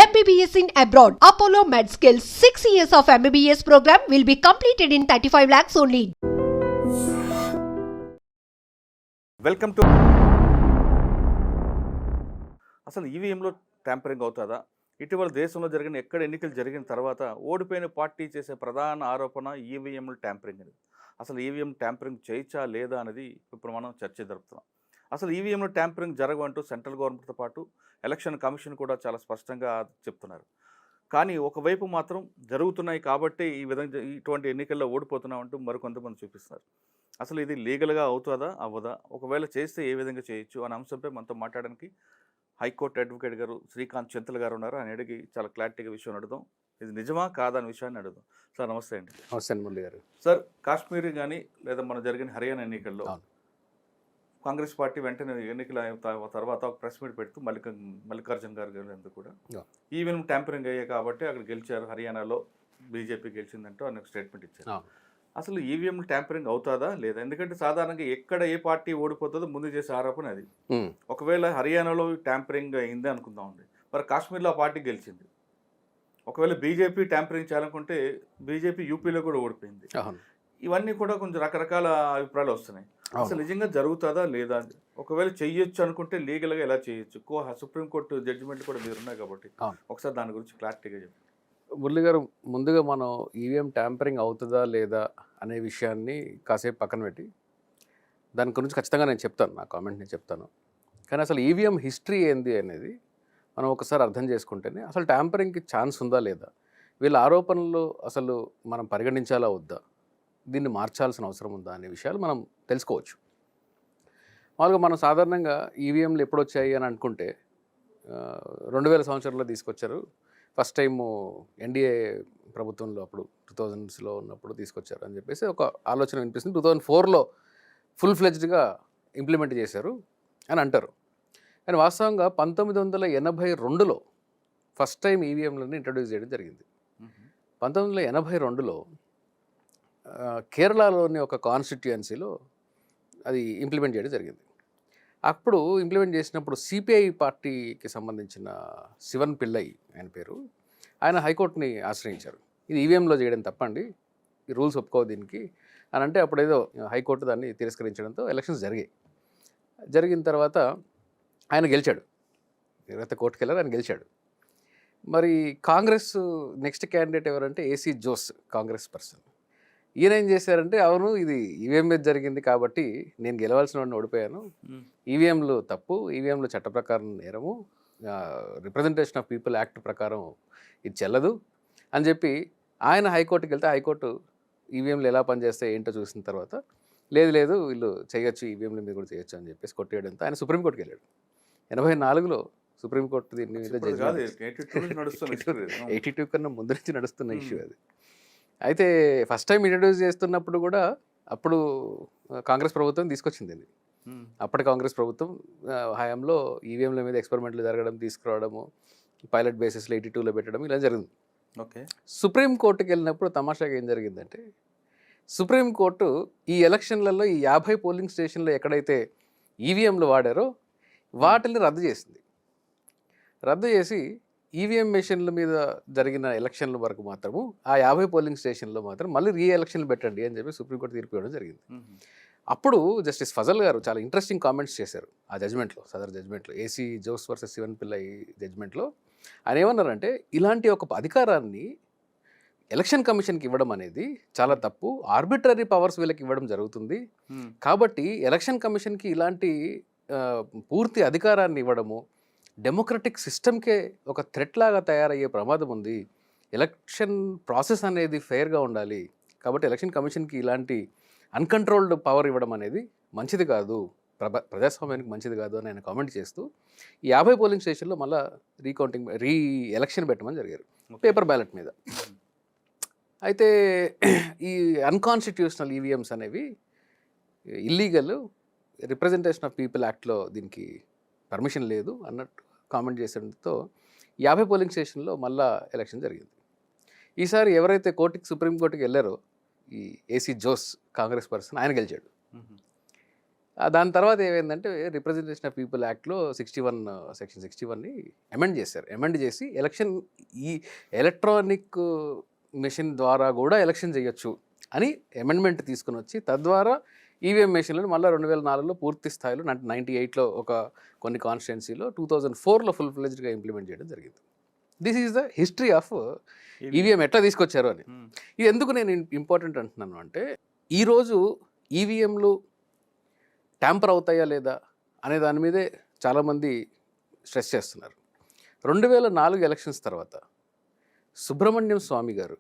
MBBS in abroad. Apollo MedSkill 6 years of MBBS program will be completed in 35 lakhs only. Welcome to అసలు ఈవీఎంలో tampering అవుతుందా? ఇటీవల దేశంలో జరిగిన ఎక్కడ ఎన్నికలు జరిగిన తర్వాత ఓడిపోయిన పార్టీ చేసే ప్రధాన ఆరోపణ ఈవీఎంలు ట్యాంపరింగ్ అనేది. అసలు ఈవీఎం ట్యాంపరింగ్ చేయొచ్చా లేదా అనేది ఇప్పుడు మనం చర్చ జరుపుతున్నాం. అసలు ఈవీఎంలో ట్యాంపరింగ్ జరగవంటూ సెంట్రల్ గవర్నమెంట్తో పాటు ఎలక్షన్ కమిషన్ కూడా చాలా స్పష్టంగా చెప్తున్నారు. కానీ ఒకవైపు మాత్రం జరుగుతున్నాయి కాబట్టి ఈ విధంగా ఇటువంటి ఎన్నికల్లో ఓడిపోతున్నామంటూ మరికొంతమంది చూపిస్తున్నారు. అసలు ఇది లీగల్గా అవుతుందా అవ్వదా, ఒకవేళ చేస్తే ఏ విధంగా చేయొచ్చు అనే అంశంపై మనతో మాట్లాడడానికి హైకోర్టు అడ్వకేట్ గారు శ్రీకాంత్ చింతల్ గారు ఉన్నారు. ఆయన అడిగి చాలా క్లారిటీగా విషయం అడుగుదాం. ఇది నిజమా కాదా అనే విషయాన్ని అడుగుదాం. సార్ నమస్తే అండి. నమస్తే మురళి గారు. సార్, కాశ్మీర్ కానీ లేదా మన జరిగిన హర్యానా ఎన్నికల్లో కాంగ్రెస్ పార్టీ వెంటనే ఎన్నికల తర్వాత ఒక ప్రెస్ మీట్ పెడుతూ మల్లికార్జున్ గారు కూడా ఈవెన్ ట్యాంపరింగ్ అయ్యాయి కాబట్టి అక్కడ గెలిచారు, హర్యానాలో బీజేపీ గెలిచిందంటూ ఆయన స్టేట్మెంట్ ఇచ్చారు. అసలు ఈవీఎం ట్యాంపరింగ్ అవుతుందా లేదా? ఎందుకంటే సాధారణంగా ఎక్కడ ఏ పార్టీ ఓడిపోతుందో ముందు చేసే ఆరోపణ అది. ఒకవేళ హర్యానాలో ట్యాంపరింగ్ అయింది అనుకుందామండి, మరి కాశ్మీర్లో ఆ పార్టీ గెలిచింది. ఒకవేళ బీజేపీ ట్యాంపరింగ్ చేయాలనుకుంటే బీజేపీ యూపీలో కూడా ఓడిపోయింది. ఇవన్నీ కూడా కొంచెం రకరకాల అభిప్రాయాలు వస్తున్నాయి. అసలు నిజంగా జరుగుతుందా లేదా? ఒకవేళ చెయ్యొచ్చు అనుకుంటే లీగల్గా ఎలా చేయొచ్చు? సుప్రీంకోర్టు జడ్జిమెంట్ కూడా మీరు ఉన్నాయి కాబట్టి ఒకసారి దాని గురించి క్లారిటీగా చెప్పండి. మురళి గారు, ముందుగా మనం ఈవీఎం ట్యాంపరింగ్ అవుతుందా లేదా అనే విషయాన్ని కాసేపు పక్కన పెట్టి దాని గురించి ఖచ్చితంగా నేను చెప్తాను, నా కామెంట్ నేను చెప్తాను. కానీ అసలు ఈవీఎం హిస్టరీ ఏంది అనేది మనం ఒకసారి అర్థం చేసుకుంటేనే అసలు ట్యాంపరింగ్కి ఛాన్స్ ఉందా లేదా, వీళ్ళ ఆరోపణలు అసలు మనం పరిగణించాలా వద్దా, దీన్ని మార్చాల్సిన అవసరం ఉందా అనే విషయాలు మనం తెలుసుకోవచ్చు. మామూలుగా మనం సాధారణంగా ఈవీఎంలు ఎప్పుడు వచ్చాయి అని అనుకుంటే 2000 సంవత్సరంలో తీసుకొచ్చారు. ఫస్ట్ టైము ఎన్డీఏ ప్రభుత్వంలో అప్పుడు 2000స్లో ఉన్నప్పుడు తీసుకొచ్చారు అని చెప్పేసి ఒక ఆలోచన వినిపిస్తుంది. 2004లో ఫుల్ ఫ్లెడ్జ్డ్గా ఇంప్లిమెంట్ చేశారు అని అంటారు. కానీ వాస్తవంగా 1982లో ఫస్ట్ టైం ఈవీఎంలని ఇంట్రడ్యూస్ చేయడం జరిగింది. 1982లో కేరళలోని ఒక కాన్స్టిట్యుయెన్సీలో అది ఇంప్లిమెంట్ చేయడం జరిగింది. అప్పుడు ఇంప్లిమెంట్ చేసినప్పుడు సిపిఐ పార్టీకి సంబంధించిన శివన్ పిల్లై ఆయన పేరు, ఆయన హైకోర్టుని ఆశ్రయించారు. ఇది ఈవీఎంలో చేయడం తప్పండి, ఈ రూల్స్ ఒప్పుకోవు దీనికి అని అంటే అప్పుడు ఏదో హైకోర్టు దాన్ని తిరస్కరించడంతో ఎలక్షన్స్ జరిగిన తర్వాత ఆయన గెలిచాడు. ఎవరైతే కోర్టుకు వెళ్ళారో ఆయన గెలిచాడు. మరి కాంగ్రెస్ నెక్స్ట్ క్యాండిడేట్ ఎవరంటే ఏసీ జోస్, కాంగ్రెస్ పర్సన్. ఈయన ఏం చేశారంటే, అవును ఇది ఈవీఎం మీద జరిగింది కాబట్టి నేను గెలవాల్సిన వాడిని ఓడిపోయాను, ఈవీఎంలు తప్పు, ఈవీఎంలు చట్ట ప్రకారం నేరము, రిప్రజెంటేషన్ ఆఫ్ పీపుల్ యాక్ట్ ప్రకారం ఇది చెల్లదు అని చెప్పి ఆయన హైకోర్టుకి వెళ్తే హైకోర్టు ఈవీఎంలు ఎలా పనిచేస్తాయి ఏంటో చూసిన తర్వాత లేదు వీళ్ళు చేయొచ్చు, ఈవీఎంల మీద కూడా చేయొచ్చు అని చెప్పేసి కొట్టేయడంతో ఆయన సుప్రీంకోర్టుకి వెళ్ళాడు. 1984లో సుప్రీంకోర్టు దీని మీద 82 కన్నా ముందు నుంచి నడుస్తున్న ఇష్యూ అది. అయితే ఫస్ట్ టైం ఇంట్రడ్యూస్ చేస్తున్నప్పుడు కూడా అప్పుడు కాంగ్రెస్ ప్రభుత్వం తీసుకొచ్చింది. అప్పటి కాంగ్రెస్ ప్రభుత్వం హయాంలో ఈవీఎంల మీద ఎక్స్పెరిమెంట్లు జరగడం, తీసుకురావడము, పైలట్ బేసిస్లో 82లో పెట్టడం ఇలా జరిగింది. ఓకే, సుప్రీంకోర్టుకి వెళ్ళినప్పుడు తమాషాగా ఏం జరిగిందంటే, సుప్రీంకోర్టు ఈ ఎలక్షన్లలో ఈ 50 పోలింగ్ స్టేషన్లో ఎక్కడైతే ఈవీఎంలు వాడారో వాటిని రద్దు చేసింది. రద్దు చేసి ఈవీఎం మెషిన్ల మీద జరిగిన ఎలక్షన్ల వరకు మాత్రము ఆ 50 పోలింగ్ స్టేషన్లో మాత్రం మళ్ళీ ఎలక్షన్లు పెట్టండి అని చెప్పి సుప్రీంకోర్టు తీర్పు ఇవ్వడం జరిగింది. అప్పుడు జస్టిస్ ఫజల్ గారు చాలా ఇంట్రెస్టింగ్ కామెంట్స్ చేశారు ఆ జడ్జ్మెంట్లో, సదర్ జడ్జ్మెంట్లో, ఏసీ జోస్ వర్సెస్ శివన్ పిల్లై జడ్జ్మెంట్లో. ఆయన ఏమన్నారంటే, ఇలాంటి ఒక అధికారాన్ని ఎలక్షన్ కమిషన్కి ఇవ్వడం అనేది చాలా తప్పు, ఆర్బిట్రరీ పవర్స్ వీళ్ళకి ఇవ్వడం జరుగుతుంది. కాబట్టి ఎలక్షన్ కమిషన్కి ఇలాంటి పూర్తి అధికారాన్ని ఇవ్వడము డెమోక్రటిక్ సిస్టమ్కే ఒక థ్రెట్ లాగా తయారయ్యే ప్రమాదం ఉంది. ఎలక్షన్ ప్రాసెస్ అనేది ఫెయిర్గా ఉండాలి. కాబట్టి ఎలక్షన్ కమిషన్కి ఇలాంటి అన్కంట్రోల్డ్ పవర్ ఇవ్వడం అనేది మంచిది కాదు, ప్రజాస్వామ్యానికి మంచిది కాదు అని ఆయన కామెంట్ చేస్తూ ఈ 50 పోలింగ్ స్టేషన్లో మళ్ళీ ఎలక్షన్ పెట్టమని జరిగారు పేపర్ బ్యాలెట్ మీద. అయితే ఈ అన్కాన్స్టిట్యూషనల్ ఈవీఎంస్ అనేవి ఇల్లీగల్, రిప్రజెంటేషన్ ఆఫ్ పీపుల్ యాక్ట్లో దీనికి పర్మిషన్ లేదు అన్నట్టు కామెంట్ చేసడంతో 50 పోలింగ్ స్టేషన్లో మళ్ళా ఎలక్షన్ జరిగింది. ఈసారి ఎవరైతే సుప్రీంకోర్టుకి వెళ్ళారో ఈ ఏసీ జోస్ కాంగ్రెస్ పర్సన్, ఆయన గెలిచాడు. దాని తర్వాత ఏమైందంటే రిప్రజెంటేషన్ ఆఫ్ పీపుల్ యాక్ట్లో సెక్షన్ 61ని అమెండ్ చేశారు. అమెండ్ చేసి ఈ ఎలక్ట్రానిక్ మెషిన్ ద్వారా కూడా ఎలక్షన్ చేయొచ్చు అని అమెండ్మెంట్ తీసుకుని వచ్చి తద్వారా ఈవీఎం మెషిన్లను మళ్ళీ 2004లో పూర్తి స్థాయిలో 98లో కొన్ని కాన్స్టిట్యున్సీలో 2004లో ఫుల్ ఫ్లెజ్డ్గా ఇంప్లిమెంట్ చేయడం జరిగింది. This is the history of EVM ఎట్లా తీసుకొచ్చారు అని. ఇది ఎందుకు నేను ఇంపార్టెంట్ అంటున్నాను అంటే ఈరోజు ఈవీఎంలు ట్యాంపర్ అవుతాయా లేదా అనే దాని మీదే చాలామంది స్ట్రెస్ చేస్తున్నారు. 2004 ఎలక్షన్స్ తర్వాత సుబ్రహ్మణ్యం స్వామి గారు,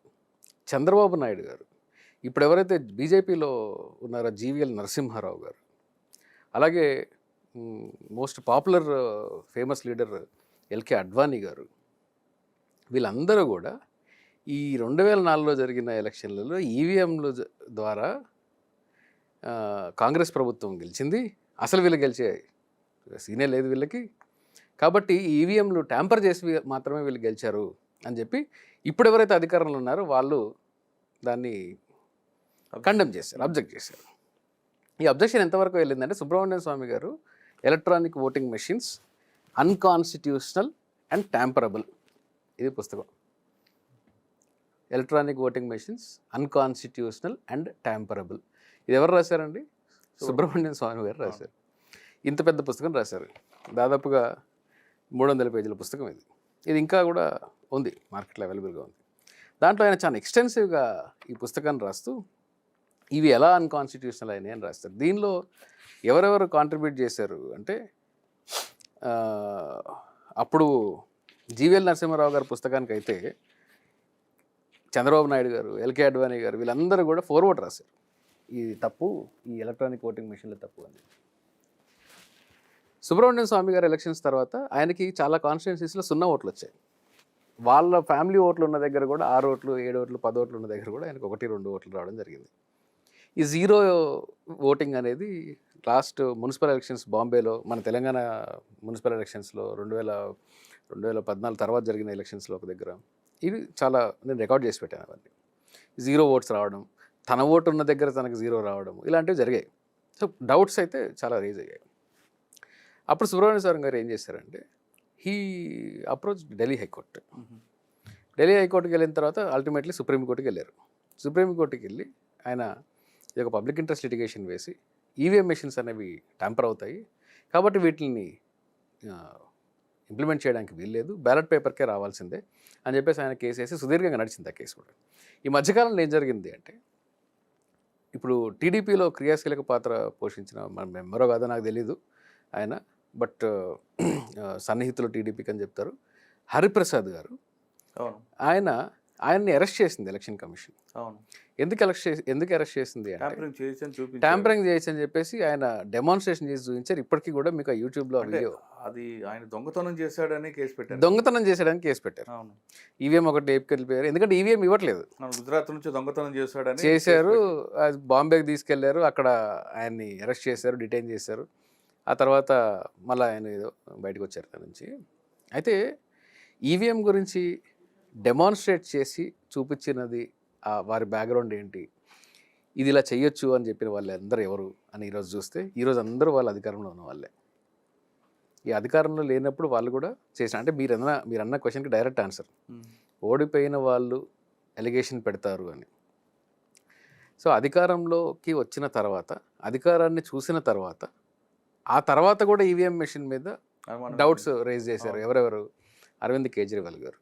చంద్రబాబు నాయుడు గారు, ఇప్పుడు ఎవరైతే బీజేపీలో ఉన్నారో జీవీఎల్ నరసింహారావు గారు, అలాగే most popular famous leader LK Advani గారు, వీళ్ళందరూ కూడా ఈ 2004లో జరిగిన ఎలక్షన్లలో ఈవీఎంల ద్వారా కాంగ్రెస్ ప్రభుత్వం గెలిచింది. అసలు వీళ్ళు గెలిచే సీనే లేదు వీళ్ళకి. కాబట్టి ఈవీఎంలు ట్యాంపర్ చేసి మాత్రమే వీళ్ళు గెలిచారు అని చెప్పి ఇప్పుడు ఎవరైతే అధికారంలో ఉన్నారో వాళ్ళు దాన్ని కండెమ్ చేశారు, అబ్జెక్ట్ చేశారు. ఈ అబ్జెక్షన్ ఎంతవరకు వెళ్ళిందంటే సుబ్రహ్మణ్యం స్వామి గారు electronic voting machines unconstitutional and tamperable, ఇది పుస్తకం. Electronic voting machines unconstitutional and tamperable. ఇది ఎవరు రాశారండి? సుబ్రహ్మణ్యం స్వామి గారు రాశారు. ఇంత పెద్ద పుస్తకం రాశారు, దాదాపుగా 300 పేజీల పుస్తకం ఇది. ఇది ఇంకా కూడా ఉంది, మార్కెట్లో అవైలబుల్గా ఉంది. దాంట్లో ఆయన చాలా ఎక్స్టెన్సివ్గా ఈ పుస్తకాన్ని రాస్తూ ఇవి ఎలా అన్కాన్స్టిట్యూషనల్ అయినాయి అని రాస్తారు. దీనిలో ఎవరెవరు కాంట్రిబ్యూట్ చేశారు అంటే అప్పుడు జీవీఎల్ నరసింహారావు గారి పుస్తకానికి అయితే చంద్రబాబు నాయుడు గారు, ఎల్కే అడ్వానీ గారు వీళ్ళందరూ కూడా ఫోర్వర్డ్ రాశారు, ఇది తప్పు, ఈ ఎలక్ట్రానిక్ ఓటింగ్ మెషిన్లు తప్పు అని. సుబ్రహ్మణ్యం స్వామి గారు ఎలక్షన్స్ తర్వాత ఆయనకి చాలా కాన్స్టిట్యున్సీస్లో 0 ఓట్లు వచ్చాయి. వాళ్ళ ఫ్యామిలీ ఓట్లు ఉన్న దగ్గర కూడా 6 ఓట్లు, 7 ఓట్లు, 10 ఓట్లు ఉన్న దగ్గర కూడా ఆయనకు 1-2 ఓట్లు రావడం జరిగింది. ఈ 0 ఓటింగ్ అనేది లాస్ట్ మున్సిపల్ ఎలక్షన్స్ బాంబేలో, మన తెలంగాణ మున్సిపల్ ఎలక్షన్స్లో 2014 తర్వాత జరిగిన ఎలక్షన్స్లో ఒక దగ్గర, ఇవి చాలా నేను రికార్డ్ చేసి పెట్టాను. అవన్నీ 0 ఓట్స్ రావడం, తన ఓటు ఉన్న దగ్గర తనకు 0 రావడం, ఇలాంటివి జరిగాయి. సో డౌట్స్ అయితే చాలా రేజ్ అయ్యాయి. అప్పుడు సుబ్రహ్మణ్య స్వామి గారు ఏం చేశారంటే he approach Delhi high court. Delhi హైకోర్టుకి వెళ్ళిన తర్వాత అల్టిమేట్లీ సుప్రీంకోర్టుకి వెళ్ళారు. సుప్రీంకోర్టుకి వెళ్ళి ఆయన ఇది ఒక పబ్లిక్ ఇంట్రెస్ట్ లిటిగేషన్ వేసి ఈవీఎం మెషిన్స్ అనేవి ట్యాంపర్ అవుతాయి కాబట్టి వీటిని ఇంప్లిమెంట్ చేయడానికి వీల్లేదు, బ్యాలెట్ పేపర్కే రావాల్సిందే అని చెప్పేసి ఆయన కేసు వేసి సుదీర్ఘంగా నడిచింది ఆ కేసు కూడా. ఈ మధ్యకాలంలో ఏం జరిగింది అంటే ఇప్పుడు టీడీపీలో క్రియాశీలక పాత్ర పోషించిన మన మెంబరో కాదో నాకు తెలీదు ఆయన, బట్ సన్నిహితులు టీడీపీకి అని చెప్తారు, హరిప్రసాద్ గారు, ఆయన్ని అరెస్ట్ చేసింది ఎలక్షన్ కమిషన్. ఎందుకు అరెస్ట్ చేసింది అంటే ట్యాంపరింగ్ చేయొచ్చు అని చెప్పేసి ఆయన డెమాన్స్ట్రేషన్ చేసి చూపించారు. ఇప్పటికీ కూడా మీకు ఆ యూట్యూబ్లో వీడియో, అది ఆయన దొంగతనం చేశాడని కేసు పెట్టారు. దొంగతనం చేశాడని కేసు పెట్టారు. ఈవీఎం ఒకటి లేపుకెళ్ళిపోయారు, ఎందుకంటే ఈవీఎం ఇవ్వట్లేదు. గుజరాత్ నుంచి దొంగతనం చేశారు, బాంబేకి తీసుకెళ్లారు, అక్కడ ఆయన్ని అరెస్ట్ చేశారు, డిటైన్ చేశారు. ఆ తర్వాత మళ్ళీ ఆయన ఏదో బయటకు వచ్చారు దాని నుంచి. అయితే ఈవీఎం గురించి డెమాన్స్ట్రేట్ చేసి చూపించినది వారి బ్యాక్గ్రౌండ్ ఏంటి, ఇది ఇలా చెయ్యొచ్చు అని చెప్పిన వాళ్ళు అందరూ ఎవరు అని ఈరోజు చూస్తే ఈరోజు అందరూ వాళ్ళ అధికారంలో ఉన్న వాళ్ళే. ఈ అధికారంలో లేనప్పుడు వాళ్ళు కూడా చేసిన, అంటే మీరన్న క్వశ్చన్కి డైరెక్ట్ ఆన్సర్, ఓడిపోయిన వాళ్ళు ఎలిగేషన్ పెడతారు అని. సో అధికారంలోకి వచ్చిన తర్వాత, అధికారాన్ని చూసిన తర్వాత, ఆ తర్వాత కూడా ఈవీఎం మెషిన్ మీద డౌట్స్ రేజ్ చేశారు. ఎవరెవరు? అరవింద్ కేజ్రీవాల్ గారు,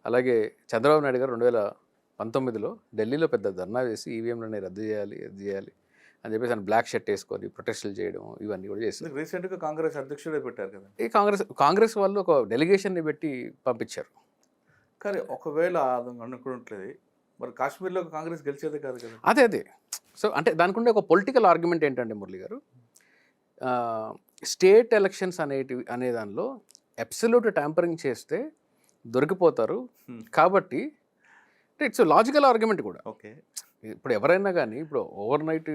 అలాగే చంద్రబాబు నాయుడు గారు 2019లో ఢిల్లీలో పెద్ద ధర్నా వేసి ఈవీఎంలని రద్దు చేయాలి అని చెప్పేసి ఆయన బ్లాక్ షర్ట్ వేసుకొని ప్రొటెస్టులు చేయడం ఇవన్నీ కూడా చేశారు. రీసెంట్గా కాంగ్రెస్ అధ్యక్షుడే పెట్టారు కదా, ఈ కాంగ్రెస్ వాళ్ళు ఒక డెలిగేషన్ని పెట్టి పంపించారు. కానీ ఒకవేళ అనుకోవట్లేదు మరి కాశ్మీర్లో కాంగ్రెస్ గెలిచేదే కాదు కదా. అదే సో అంటే దానికి ఉండే ఒక పొలిటికల్ ఆర్గ్యుమెంట్ ఏంటంటే మురళి గారు, స్టేట్ ఎలక్షన్స్ అనే దానిలో అబ్సల్యూట్ ట్యాంపరింగ్ చేస్తే దొరికిపోతారు కాబట్టి ఇట్స్ లాజికల్ ఆర్గ్యుమెంట్ కూడా. ఓకే, ఇప్పుడు ఎవరైనా కానీ ఇప్పుడు ఓవర్ నైట్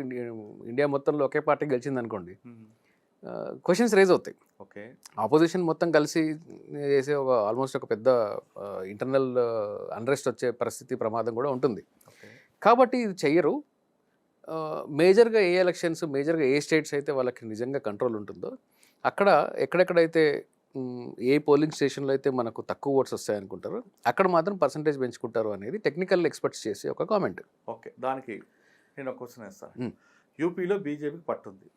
ఇండియా మొత్తంలో ఒకే పార్టీ గెలిచింది అనుకోండి, క్వశ్చన్స్ రేజ్ అవుతాయి. ఓకే, ఆపోజిషన్ మొత్తం కలిసి చేసే ఆల్మోస్ట్ ఒక పెద్ద ఇంటర్నల్ అన్రెస్ట్ వచ్చే పరిస్థితి ప్రమాదం కూడా ఉంటుంది. కాబట్టి ఇది చెయ్యరు. మేజర్గా ఏ ఎలక్షన్స్, మేజర్గా ఏ స్టేట్స్ అయితే వాళ్ళకి నిజంగా కంట్రోల్ ఉంటుందో అక్కడ ఎక్కడెక్కడైతే ఏ పోలింగ్ స్టేషన్లో అయితే మనకు తక్కువ ఓట్స్ వస్తాయనుకుంటారో అక్కడ మాత్రం పర్సంటేజ్ పెంచుకుంటారు అనేది టెక్నికల్ ఎక్స్పర్ట్స్ చేసే ఒక కామెంట్. ఓకే, దానికి నేను ఒక క్వశ్చన్ వేస్తాను. యూపీలో బీజేపీకి పట్టుంది,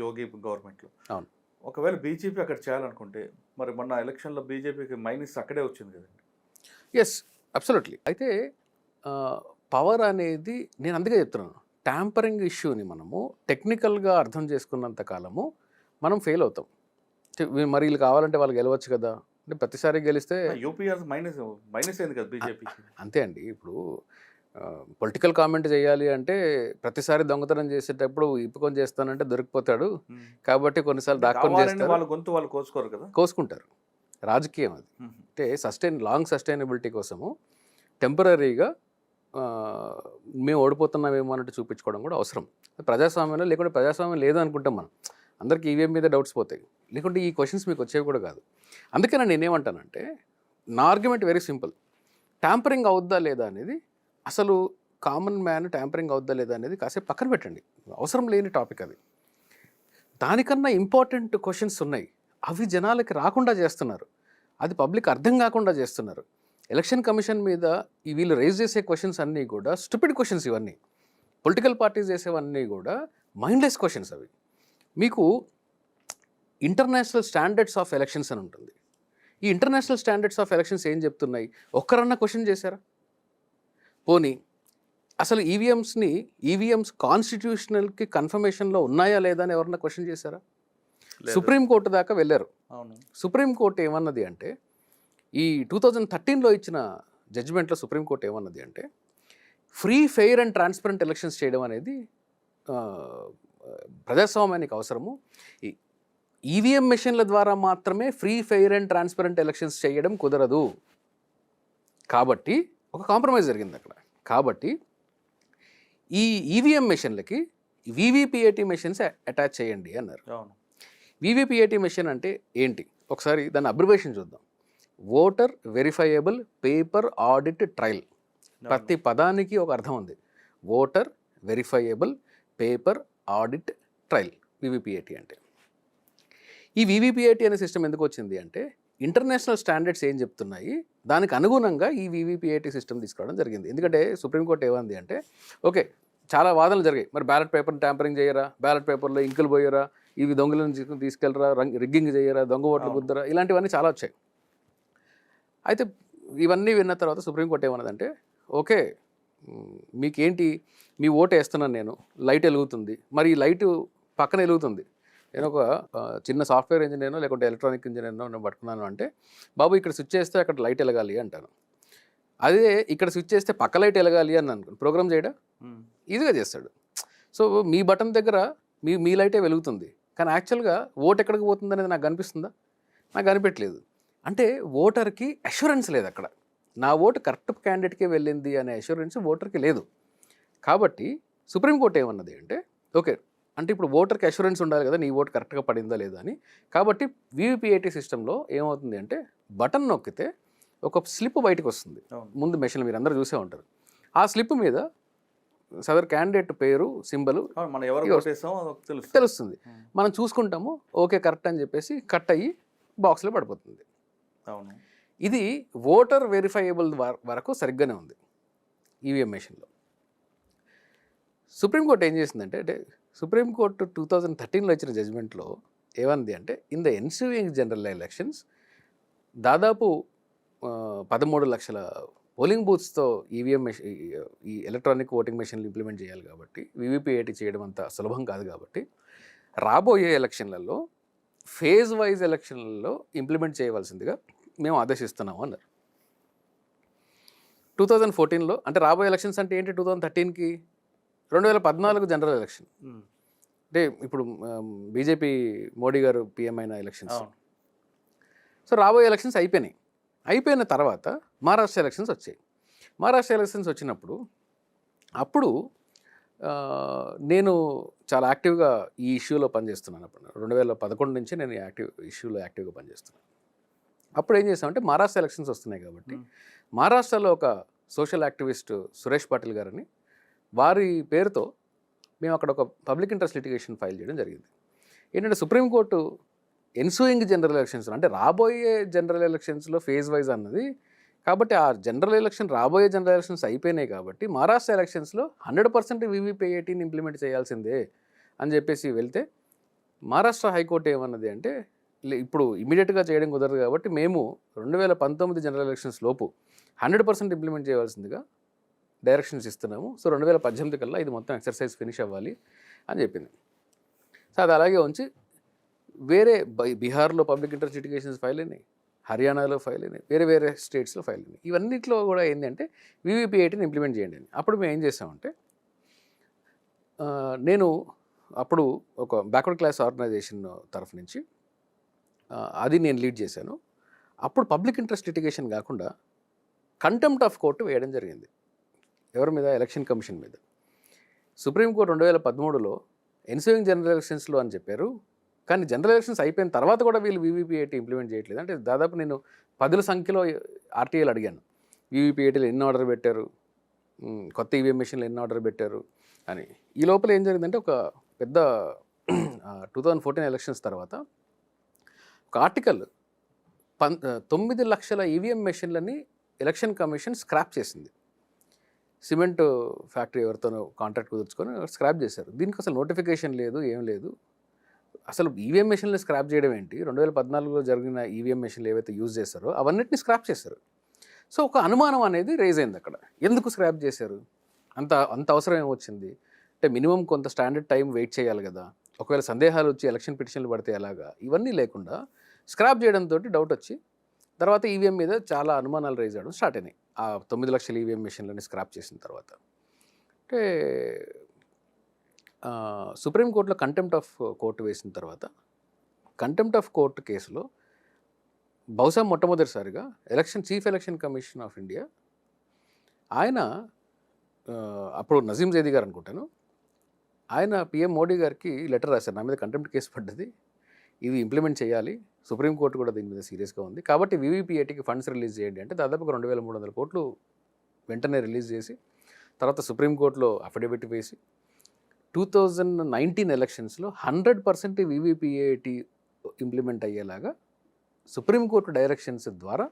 యోగి గవర్నమెంట్లో. అవును. ఒకవేళ బీజేపీ అక్కడ చేయాలనుకుంటే మరి మొన్న ఎలక్షన్లో బీజేపీకి మైనస్ అక్కడే వచ్చింది కదండి. Yes, absolutely. అయితే పవర్ అనేది నేను అందుకే చెప్తున్నాను, ట్యాంపరింగ్ ఇష్యూని మనము టెక్నికల్గా అర్థం చేసుకున్నంత కాలము మనం ఫెయిల్ అవుతాం. మరి వీళ్ళు కావాలంటే వాళ్ళు గెలవచ్చు కదా అంటే ప్రతిసారి గెలిస్తే యూపీ మైనస్ అయింది కదా బీజేపీకి. అంతే అండి. ఇప్పుడు పొలిటికల్ కామెంట్ చేయాలి అంటే ప్రతిసారి దొంగతనం చేసేటప్పుడు ఇప్పుకొని చేస్తానంటే దొరికిపోతాడు కాబట్టి కొన్నిసార్లు దాక్కొని చేస్తారు. వాళ్ళ గొంతు వాళ్ళు కోసుకోరు కదా, కోసుకుంటారు. రాజకీయం అది. అంటే లాంగ్ సస్టైనబిలిటీ కోసము టెంపరీగా మేము ఓడిపోతున్నామేమో అన్నట్టు చూపించుకోవడం కూడా అవసరం. ప్రజాస్వామ్యంలో లేకుంటే ప్రజాస్వామ్యం లేదు అనుకుంటాం మనం. అందరికీ ఈవీఎం మీద డౌట్స్ పోతాయి, లేకుంటే ఈ క్వశ్చన్స్ మీకు వచ్చేవి కూడా కాదు. అందుకని నేనేమంటానంటే నా ఆర్గ్యుమెంట్ వెరీ సింపుల్. ట్యాంపరింగ్ అవుద్దా లేదా అనేది అసలు కామన్ మ్యాన్ ట్యాంపరింగ్ అవుద్దా లేదా అనేది కాసేపు పక్కన పెట్టండి, అవసరం లేని టాపిక్ అది. దానికన్నా ఇంపార్టెంట్ క్వశ్చన్స్ ఉన్నాయి, అవి జనాలకి రాకుండా చేస్తున్నారు, అది పబ్లిక్ అర్థం కాకుండా చేస్తున్నారు. ఎలక్షన్ కమిషన్ మీద వీళ్ళు రైజ్ చేసే క్వశ్చన్స్ అన్నీ కూడా స్టూపిడ్ క్వశ్చన్స్. ఇవన్నీ పొలిటికల్ పార్టీస్ చేసేవన్నీ కూడా మైండ్లెస్ క్వశ్చన్స్. అవి మీకు ఇంటర్నేషనల్ స్టాండర్డ్స్ ఆఫ్ ఎలక్షన్స్ అని ఉంటుంది. ఈ ఇంటర్నేషనల్ స్టాండర్డ్స్ ఆఫ్ ఎలక్షన్స్ ఏం చెప్తున్నాయి? ఒక్కరన్నా క్వశ్చన్ చేశారా? పోనీ అసలు ఈవీఎంస్ కాన్స్టిట్యూషనల్కి కన్ఫర్మేషన్లో ఉన్నాయా లేదా అని ఎవరన్నా క్వశ్చన్ చేశారా? సుప్రీంకోర్టు దాకా వెళ్ళారు. సుప్రీంకోర్టు ఏమన్నది అంటే, ఈ 2013లో ఇచ్చిన జడ్జిమెంట్లో సుప్రీంకోర్టు ఏమన్నది అంటే, free fair and transparent elections చేయడం అనేది ప్రజాస్వామ్యానికి అవసరము. ఈవీఎం మెషిన్ల ద్వారా మాత్రమే free fair and transparent elections చేయడం కుదరదు. కాబట్టి ఒక కాంప్రమైజ్ జరిగింది అక్కడ. కాబట్టి ఈ ఈవీఎం మెషిన్లకి వీవీపీఏటీ మెషిన్స్ అటాచ్ చేయండి అన్నారు. వీవీపీఏటీ మెషిన్ అంటే ఏంటి? ఒకసారి దాని అబ్రివేషన్ చూద్దాం. Voter verifiable paper audit trail. ప్రతి పదానికి ఒక అర్థం ఉంది. Voter verifiable paper audit trail, VVPAT అంటే. ఈ వీవీపీఏటీ అనే సిస్టమ్ ఎందుకు వచ్చింది అంటే, ఇంటర్నేషనల్ స్టాండర్డ్స్ ఏం చెప్తున్నాయి దానికి అనుగుణంగా ఈ వీవీపీఏటీ సిస్టమ్ తీసుకురావడం జరిగింది. ఎందుకంటే సుప్రీంకోర్టు ఏమంది అంటే, ఓకే చాలా వాదనలు జరిగాయి, మరి బ్యాలెట్ పేపర్ని ట్యాంపరింగ్ చేయరా, బ్యాలెట్ పేపర్లో ఇంకులు పోయరా, ఇవి దొంగలను తీసుకెళ్ళరా, రిగ్గింగ్ చేయరా, దొంగ ఓట్లు గుద్దరా, ఇలాంటివన్నీ చాలా వచ్చాయి. అయితే ఇవన్నీ విన్న తర్వాత సుప్రీంకోర్టు ఏమన్నదంటే, ఓకే మీకేంటి, మీ ఓటు వేస్తున్నాను నేను, లైట్ వెలుగుతుంది, మరి ఈ లైటు పక్కన వెలుగుతుంది, నేను ఒక చిన్న సాఫ్ట్వేర్ ఇంజనీర్నో లేకుంటే ఎలక్ట్రానిక్ ఇంజనీర్నో నేను పట్టుకున్నాను అంటే, బాబు ఇక్కడ స్విచ్ చేస్తే అక్కడ లైట్ వెలగాలి అంటాను. అదే ఇక్కడ స్విచ్ చేస్తే పక్క లైట్ వెలగాలి అని అనుకుని ప్రోగ్రామ్ చేయడా ఈజీగా చేస్తాడు. సో మీ బటన్ దగ్గర మీ లైటే వెలుగుతుంది, కానీ యాక్చువల్గా ఓటు ఎక్కడికి పోతుంది అనేది నాకు కనిపిస్తుందా? నాకు కనిపెట్టలేదు. అంటే ఓటర్కి అష్యూరెన్స్ లేదు అక్కడ, నా ఓటు కరెక్ట్ క్యాండిడేట్కే వెళ్ళింది అనే అష్యూరెన్స్ ఓటర్కి లేదు. కాబట్టి సుప్రీంకోర్టు ఏమన్నది అంటే, ఓకే అంటే ఇప్పుడు ఓటర్కి అష్యూరెన్స్ ఉండాలి కదా నీ ఓటు కరెక్ట్గా పడిందా లేదా అని. కాబట్టి వీవీపీఏటీ సిస్టంలో ఏమవుతుంది అంటే, బటన్ నొక్కితే ఒక స్లిప్ బయటకు వస్తుంది ముందు మెషిన్లో, మీరు అందరూ చూసే ఉంటారు. ఆ స్లిప్ మీద సదర్ క్యాండిడేట్ పేరు, సింబలు తెలుస్తుంది. మనం చూసుకుంటాము, ఓకే కరెక్ట్ అని చెప్పేసి కట్ అయ్యి బాక్స్లో పడిపోతుంది. ఇది ఓటర్ వెరిఫైయబుల్ వరకు సరిగ్గానే ఉంది ఈవీఎం మెషిన్లో. సుప్రీంకోర్టు ఏం చేసిందంటే, సుప్రీంకోర్టు 2013లో ఇచ్చిన జడ్జిమెంట్లో ఏమంది అంటే, ఇన్ ద ఎన్సూయింగ్ జనరల్ ఎలక్షన్స్ దాదాపు 13 లక్షల పోలింగ్ బూత్స్తో ఈవీఎం ఈ ఎలక్ట్రానిక్ ఓటింగ్ మెషిన్లు ఇంప్లిమెంట్ చేయాలి కాబట్టి, వీవీపీఏటీ చేయడం అంత సులభం కాదు కాబట్టి, రాబోయే ఎలక్షన్లలో ఫేజ్ వైజ్ ఎలక్షన్లలో ఇంప్లిమెంట్ చేయవలసిందిగా మేము ఆదేశిస్తున్నాము అన్నారు 2014లో. అంటే రాబోయే ఎలక్షన్స్ అంటే ఏంటి? 2013కి 2014 జనరల్ ఎలక్షన్, అంటే ఇప్పుడు బీజేపీ మోడీ గారు పిఎం అయిన ఎలక్షన్స్. సో రాబోయే ఎలక్షన్స్ అయిపోయిన తర్వాత మహారాష్ట్ర ఎలక్షన్స్ వచ్చాయి. మహారాష్ట్ర ఎలక్షన్స్ వచ్చినప్పుడు అప్పుడు నేను చాలా యాక్టివ్గా ఈ ఇష్యూలో పనిచేస్తున్నాను. అప్పుడు 2011 నుంచి నేను ఇష్యూలో యాక్టివ్గా పనిచేస్తున్నాను. అప్పుడు ఏం చేస్తామంటే, మహారాష్ట్ర ఎలక్షన్స్ వస్తున్నాయి కాబట్టి మహారాష్ట్రలో ఒక సోషల్ యాక్టివిస్ట్ సురేష్ పాటిల్ గారని, వారి పేరుతో మేము అక్కడ ఒక పబ్లిక్ ఇంట్రెస్ట్ లిటిగేషన్ ఫైల్ చేయడం జరిగింది. ఏంటంటే సుప్రీంకోర్టు ఎన్సూయింగ్ జనరల్ ఎలక్షన్స్ అంటే రాబోయే జనరల్ ఎలక్షన్స్లో ఫేజ్ వైజ్ అన్నది, కాబట్టి ఆ జనరల్ ఎలక్షన్ రాబోయే జనరల్ ఎలక్షన్స్ అయిపోయినాయి కాబట్టి మహారాష్ట్ర ఎలక్షన్స్లో 100% వీవీపీఏటీని ఇంప్లిమెంట్ చేయాల్సిందే అని చెప్పేసి వెళ్తే మహారాష్ట్ర హైకోర్టు ఏమన్నది అంటే ఇప్పుడు ఇమీడియట్గా చేయడం కుదరదు కాబట్టి మేము 2019 జనరల్ ఎలక్షన్స్ లోపు 100% ఇంప్లిమెంట్ చేయవలసిందిగా డైరెక్షన్స్ ఇస్తున్నాము. సో 2018 కల్లా ఇది మొత్తం ఎక్సర్సైజ్ ఫినిష్ అవ్వాలి అని చెప్పింది. సో అది అలాగే ఉంచి వేరే బీహార్లో పబ్లిక్ ఇంట్రెస్ట్ లిటిగేషన్స్ ఫైల్ అయినాయి, హర్యానాలో ఫైల్ అయినాయి, వేరే వేరే స్టేట్స్లో ఫైల్ అయినాయి. ఇవన్నిట్లో కూడా ఏంటంటే వీవీపీఏటీని ఇంప్లిమెంట్ చేయండి అని. అప్పుడు మేము ఏం చేసామంటే నేను అప్పుడు ఒక బ్యాక్వర్డ్ క్లాస్ ఆర్గనైజేషన్ తరఫు నుంచి అది నేను లీడ్ చేశాను. అప్పుడు పబ్లిక్ ఇంట్రెస్ట్ లిటిగేషన్ కాకుండా కంటెంప్ట్ ఆఫ్ కోర్టు వేయడం జరిగింది. ఎవరి మీద? ఎలక్షన్ కమిషన్ మీద. సుప్రీంకోర్టు 2013లో ఎన్సూయింగ్ జనరల్ ఎలక్షన్స్లో అని చెప్పారు, కానీ జనరల్ ఎలక్షన్స్ అయిపోయిన తర్వాత కూడా వీళ్ళు వీవీపీఏటీ ఇంప్లిమెంట్ చేయట్లేదు. అంటే దాదాపు నేను 10ల సంఖ్యలో ఆర్టీఐలు అడిగాను, వీవీపీఏటీలు ఎన్ని ఆర్డర్ పెట్టారు, కొత్త ఈవీఎం మెషిన్లు ఎన్ని ఆర్డర్ పెట్టారు అని. ఈ లోపల ఏం జరిగిందంటే ఒక పెద్ద 2014 ఎలక్షన్స్ తర్వాత ఒక ఆర్టికల్ 9 లక్షల ఈవీఎం మెషిన్లని ఎలక్షన్ కమిషన్ స్క్రాప్ చేసింది. సిమెంట్ ఫ్యాక్టరీ ఎవరితోనో కాంట్రాక్ట్ కుదుర్చుకొని స్క్రాప్ చేశారు. దీనికి అసలు నోటిఫికేషన్ లేదు, ఏం లేదు. అసలు ఈవీఎం మెషిన్లు స్క్రాప్ చేయడం ఏంటి? 2014లో జరిగిన ఈవీఎం మెషిన్లు ఏవైతే యూజ్ చేశారో అవన్నిటిని స్క్రాప్ చేశారు. సో ఒక అనుమానం అనేది రేజ్ అయింది అక్కడ, ఎందుకు స్క్రాప్ చేశారు, అంత అవసరం ఏమొచ్చింది అంటే మినిమం కొంత స్టాండర్డ్ టైం వెయిట్ చేయాలి కదా, ఒకవేళ సందేహాలు వచ్చి ఎలక్షన్ పిటిషన్లు పడితే ఎలాగా, ఇవన్నీ లేకుండా స్క్రాప్ చేయడంతో డౌట్ వచ్చి తర్వాత ఈవీఎం మీద చాలా అనుమానాలు రైజ్ అవ్వడం స్టార్ట్ అయినాయి. ఆ 9 లక్షల ఈవీఎం మెషిన్లని స్క్రాప్ చేసిన తర్వాత అంటే సుప్రీంకోర్టులో కంటెంప్ట్ ఆఫ్ కోర్టు వేసిన తర్వాత కంటెంప్ట్ ఆఫ్ కోర్టు కేసులో బహుశా మొట్టమొదటిసారిగా chief election commission of India ఆయన అప్పుడు నజీం జైదీ గారు అనుకుంటాను, ఆయన పిఎం మోడీ గారికి లెటర్ రాశారు, నా మీద కంటెంప్ట్ కేసు పడ్డది, ఇది ఇంప్లిమెంట్ చేయాలి, సుప్రీంకోర్టు కూడా దీని మీద సీరియస్గా ఉంది, కాబట్టి వీవీపీఏటీకి ఫండ్స్ రిలీజ్ చేయండి అంటే దాదాపు 2300 కోట్లు వెంటనే రిలీజ్ చేసి తర్వాత సుప్రీంకోర్టులో అఫిడవిట్ వేసి 2019 ఎలక్షన్స్లో 100% వీవీపీఏటీ ఇంప్లిమెంట్ అయ్యేలాగా సుప్రీంకోర్టు డైరెక్షన్స్ ద్వారా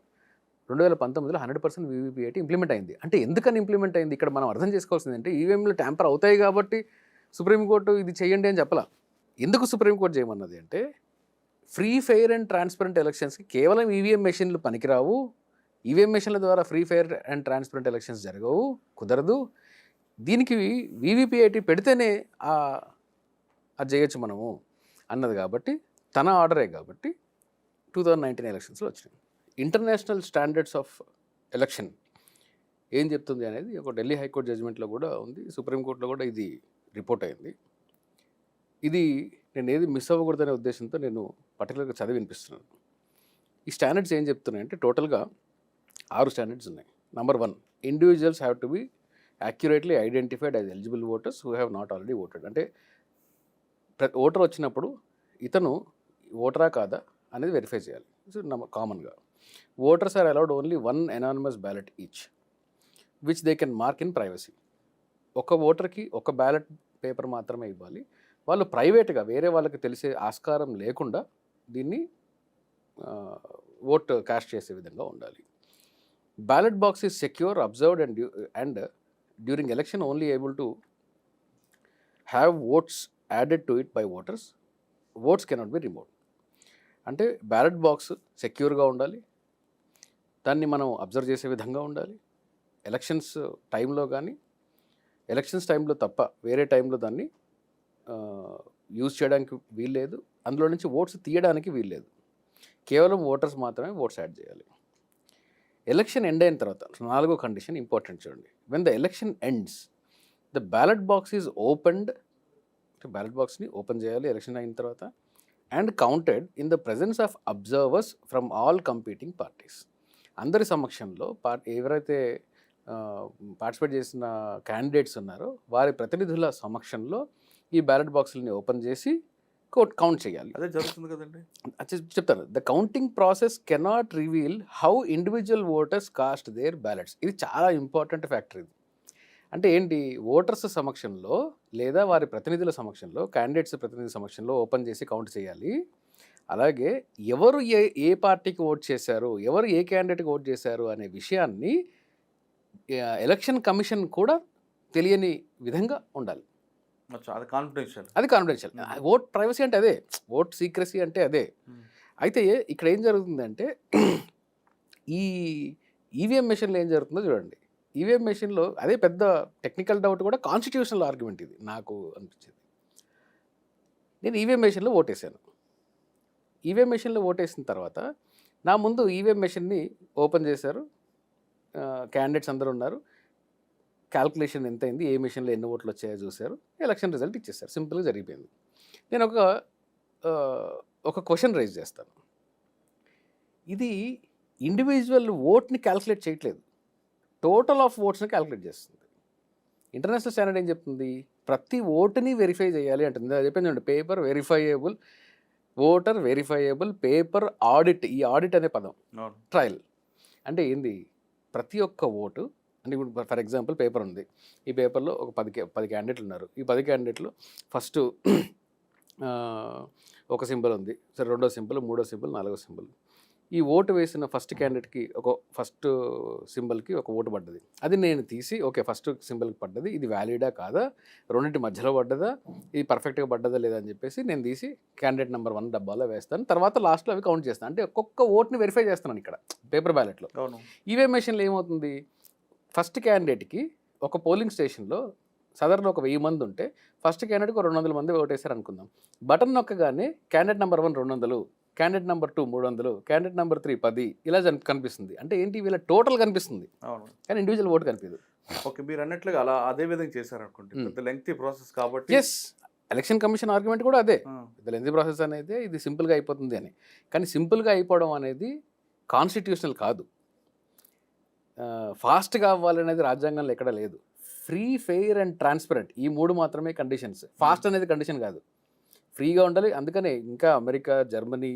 2019లో 100% వీవీపీఏటీ ఇంప్లిమెంట్ అయింది. అంటే ఎందుకని ఇంప్లిమెంట్ అయింది ఇక్కడ మనం అర్థం చేసుకోవాల్సింది అంటే ఈవీఎంలు ట్యాంపర్ అవుతాయి కాబట్టి సుప్రీంకోర్టు ఇది చేయండి అని చెప్పలా. ఎందుకు సుప్రీంకోర్టు చేయమన్నది అంటే ఫ్రీ ఫెయిర్ అండ్ ట్రాన్స్పరెంట్ ఎలక్షన్స్కి కేవలం ఈవీఎం మెషిన్లు పనికిరావు, ఈవీఎం మెషిన్ల ద్వారా free fair and transparent elections జరగవు, కుదరదు, దీనికి వీవీపీఐటీ పెడితేనే అది చేయొచ్చు మనము అన్నది కాబట్టి తన ఆర్డరే కాబట్టి 2019 ఎలక్షన్స్లో వచ్చినాయి. ఇంటర్నేషనల్ స్టాండర్డ్స్ ఆఫ్ ఎలక్షన్ ఏం చెప్తుంది అనేది ఒక ఢిల్లీ హైకోర్టు జడ్జిమెంట్లో కూడా ఉంది, సుప్రీంకోర్టులో కూడా ఇది రిపోర్ట్ అయింది. ఇది నేను ఏది మిస్ అవ్వకూడదనే ఉద్దేశంతో నేను పర్టికులర్గా చదివి వినిపిస్తున్నాను. ఈ స్టాండర్డ్స్ ఏం చెప్తున్నాయంటే టోటల్గా 6 స్టాండర్డ్స్ ఉన్నాయి. Number 1, individuals have to be accurately identified as eligible voters who have not already voted. అంటే ఓటర్ వచ్చినప్పుడు ఇతను ఓటరా కాదా అనేది వెరిఫై చేయాలి. కామన్గా voters are allowed only 1 anonymous ballot each which they can mark in privacy. ఒక ఓటర్కి ఒక బ్యాలెట్ పేపర్ మాత్రమే ఇవ్వాలి, వాళ్ళు ప్రైవేట్గా వేరే వాళ్ళకి తెలిసే ఆస్కారం లేకుండా దీన్ని ఓట్ కాస్ట్ చేసే విధంగా ఉండాలి. Ballot box is secure, observed and during election only able to have votes added to it by voters, votes cannot be removed. అంటే బ్యాలెట్ బాక్స్ సెక్యూర్గా ఉండాలి, దాన్ని మనం అబ్జర్వ్ చేసే విధంగా ఉండాలి, ఎలక్షన్స్ టైంలో కానీ ఎలక్షన్స్ టైంలో తప్ప వేరే టైంలో దాన్ని యూజ్ చేయడానికి వీల్లేదు, అందులో నుంచి ఓట్స్ తీయడానికి వీల్లేదు, కేవలం ఓటర్స్ మాత్రమే ఓట్స్ యాడ్ చేయాలి. ఎలక్షన్ ఎండ్ అయిన తర్వాత 4వ కండిషన్ ఇంపార్టెంట్ చూడండి. When the election ends the ballot box is opened, ballot బాక్స్ని ఓపెన్ చేయాలి ఎలక్షన్ అయిన తర్వాత, and counted in the presence of observers from all competing parties. అందరి సమక్షంలో ఎవరైతే పార్టిసిపేట్ చేసిన క్యాండిడేట్స్ ఉన్నారో వారి ప్రతినిధుల సమక్షంలో ఈ బ్యాలెట్ బాక్సులని ఓపెన్ చేసి కౌంట్ చేయాలి. అదే జరుగుతుంది కదండి. చెప్తాను. The counting process cannot reveal how individual voters cast their ballots. ఇది చాలా ఇంపార్టెంట్ ఫ్యాక్టర్. ఇది అంటే ఏంటి, ఓటర్స్ సమక్షంలో లేదా వారి ప్రతినిధుల సమక్షంలో, క్యాండిడేట్స్ ప్రతినిధుల సమక్షంలో ఓపెన్ చేసి కౌంట్ చేయాలి. అలాగే ఎవరు ఏ పార్టీకి ఓట్ చేశారు, ఎవరు ఏ క్యాండిడేట్కి ఓట్ చేశారు అనే విషయాన్ని ఎలక్షన్ కమిషన్ కూడా తెలియని విధంగా ఉండాలి. అది కాన్ఫిడెన్షియల్. అది కాన్ఫిడెన్షియల్. ఓట్ ప్రైవసీ అంటే అదే, ఓట్ సీక్రసీ అంటే అదే. అయితే ఇక్కడ ఏం జరుగుతుందంటే ఈ ఈవీఎం మెషిన్లో ఏం జరుగుతుందో చూడండి. ఈవీఎం మెషిన్లో అదే పెద్ద టెక్నికల్ డౌట్ కూడా కాన్స్టిట్యూషనల్ ఆర్గ్యుమెంట్ ఇది నాకు అనిపించింది. నేను ఈవీఎం మెషిన్లో ఓటేసాను. ఈవీఎం మెషిన్లో ఓటేసిన తర్వాత నా ముందు ఈవీఎం మెషిన్ని ఓపెన్ చేశారు, క్యాండిడేట్స్ అందరూ ఉన్నారు, క్యాల్కులేషన్ ఎంత అయింది, ఏ మెషిన్లో ఎన్ని ఓట్లు వచ్చాయో చూశారు, ఎలక్షన్ రిజల్ట్ ఇచ్చేస్తారు. సింపుల్గా జరిగిపోయింది. నేను ఒక క్వశ్చన్ రైజ్ చేస్తాను. ఇది ఇండివిజువల్ ఓట్ని క్యాల్కులేట్ చేయట్లేదు, టోటల్ ఆఫ్ ఓట్స్ని క్యాల్కులేట్ చేస్తుంది. ఇంటర్నేషనల్ స్టాండర్డ్ ఏం చెప్తుంది, ప్రతి ఓటుని వెరిఫై చేయాలి అంటుంది. అది చెప్పింది చూడండి, paper verifiable, voter verifiable, paper audit. ఈ ఆడిట్ అనే పదం, ట్రయల్ అంటే ఏంది, ప్రతి ఒక్క ఓటు అంటే ఇప్పుడు ఫర్ ఎగ్జాంపుల్ పేపర్ ఉంది, ఈ పేపర్లో ఒక 10 క్యాండిడేట్లు ఉన్నారు. ఈ 10 క్యాండిడేట్లు ఫస్ట్ ఒక సింబల్ ఉంది, సరే రెండో సింబల్, మూడో సింబల్, నాలుగో సింబల్. ఈ ఓటు వేసిన ఫస్ట్ క్యాండిడేట్కి ఫస్ట్ సింబల్కి ఒక ఓటు పడ్డది. అది నేను తీసి ఓకే ఫస్ట్ సింబల్కి పడ్డది, ఇది వ్యాలిడా కాదా, రెండింటి మధ్యలో పడ్డదా, ఇది పర్ఫెక్ట్గా పడ్డదా లేదా అని చెప్పేసి నేను తీసి క్యాండిడేట్ నెంబర్ 1 డబ్బాలో వేస్తాను. తర్వాత లాస్ట్లో అవి కౌంట్ చేస్తాను. అంటే ఒక్కొక్క ఓట్ని వెరిఫై చేస్తున్నాను ఇక్కడ పేపర్ బ్యాలెట్లో. ఈవీఎం మెషిన్లో ఏమవుతుంది, ఫస్ట్ క్యాండిడేట్కి ఒక పోలింగ్ స్టేషన్లో సాధారణ ఒక 1000 మంది ఉంటే ఫస్ట్ క్యాండిడేట్కి 200 మంది ఓటేశారు అనుకుందాం. బటన్ నొక్కగానే candidate number 1 200, candidate number 2 300, candidate number 3 10 ఇలా కనిపిస్తుంది. అంటే ఏంటి, వీళ్ళ టోటల్ కనిపిస్తుంది కానీ ఇండివిజువల్ ఓటు కనిపించదు. ఓకే, మీరు అన్నట్లుగా అలా అదే విధంగా చేశారు అనుకుంటే పెద్ద లెంగ్తీ ప్రాసెస్ కాబట్టి. ఎస్, ఎలక్షన్ కమిషన్ ఆర్గ్యుమెంట్ కూడా అదే, పెద్ద లెంగ్తీ ప్రాసెస్ అనేది ఇది సింపుల్గా అయిపోతుంది అని. కానీ సింపుల్గా అయిపోవడం అనేది కాన్స్టిట్యూషనల్ కాదు, ఫాస్ట్గా అవ్వాలనేది రాజ్యాంగంలో ఎక్కడ లేదు. ఫ్రీ, ఫెయిర్ అండ్ ట్రాన్స్పరెంట్, ఈ 3 మాత్రమే కండిషన్స్. ఫాస్ట్ అనేది కండిషన్ కాదు, ఫ్రీగా ఉండాలి. అందుకనే ఇంకా అమెరికా, జర్మనీ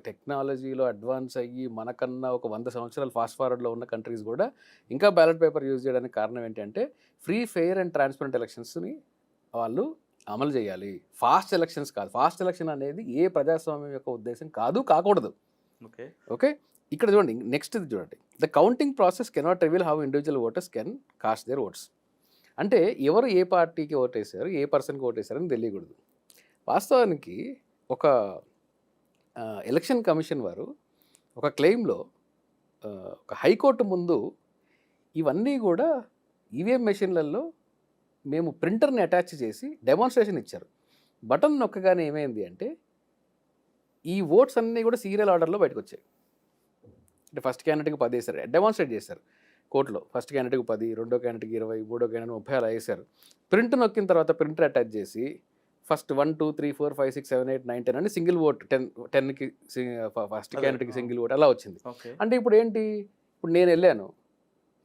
టెక్నాలజీలో అడ్వాన్స్ అయ్యి మనకన్నా ఒక 100 సంవత్సరాలు ఫాస్ట్ ఫార్వర్డ్లో ఉన్న కంట్రీస్ కూడా ఇంకా బ్యాలెట్ పేపర్ యూజ్ చేయడానికి కారణం ఏంటంటే ఫ్రీ, ఫెయిర్ అండ్ ట్రాన్స్పరెంట్ ఎలక్షన్స్ని వాళ్ళు అమలు చేయాలి. ఫాస్ట్ ఎలక్షన్స్ కాదు. ఫాస్ట్ ఎలక్షన్ అనేది ఏ ప్రజాస్వామ్యం యొక్క ఉద్దేశం కాదు, కాకూడదు. ఓకే, ఇక్కడ చూడండి, నెక్స్ట్ చూడండి, the counting process cannot reveal how individual voters can cast their oats. అంటే ఎవరు ఏ పార్టీకి ఓటేశారు, ఏ పర్సన్కి ఓటేశారు అని తెలియకూడదు. వాస్తవానికి ఒక ఎలక్షన్ కమిషన్ వారు ఒక క్లెయిమ్లో ఒక హైకోర్టు ముందు ఇవన్నీ కూడా ఈవీఎం మెషిన్లలో మేము ప్రింటర్ని అటాచ్ చేసి డెమాన్స్ట్రేషన్ ఇచ్చారు. బటన్ నొక్కగానే ఏమైంది అంటే ఈ ఓట్స్ అన్నీ కూడా సీరియల్ ఆర్డర్లో బయటకు వచ్చాయి. అంటే ఫస్ట్ క్యాండిడేట్కి 10 వేశారు, డెమాన్స్ట్రేట్ చేశారు కోర్టులో. ఫస్ట్ క్యాండిడేట్కి 10, రెండో క్యాండిడేట్కి 20, మూడో క్యాండిడేట్ 30 అలా వేశారు. ప్రింట్ నొక్కిన తర్వాత ప్రింటర్ అటాచ్ చేసి ఫస్ట్ 1 2 3 4 5 6 7 8 9 10 అని సింగిల్ ఓట్ 10కి ఫస్ట్ క్యాండిడేట్కి సింగిల్ ఓట్ అలా వచ్చింది. అంటే ఇప్పుడు ఏంటి, ఇప్పుడు నేను వెళ్ళాను,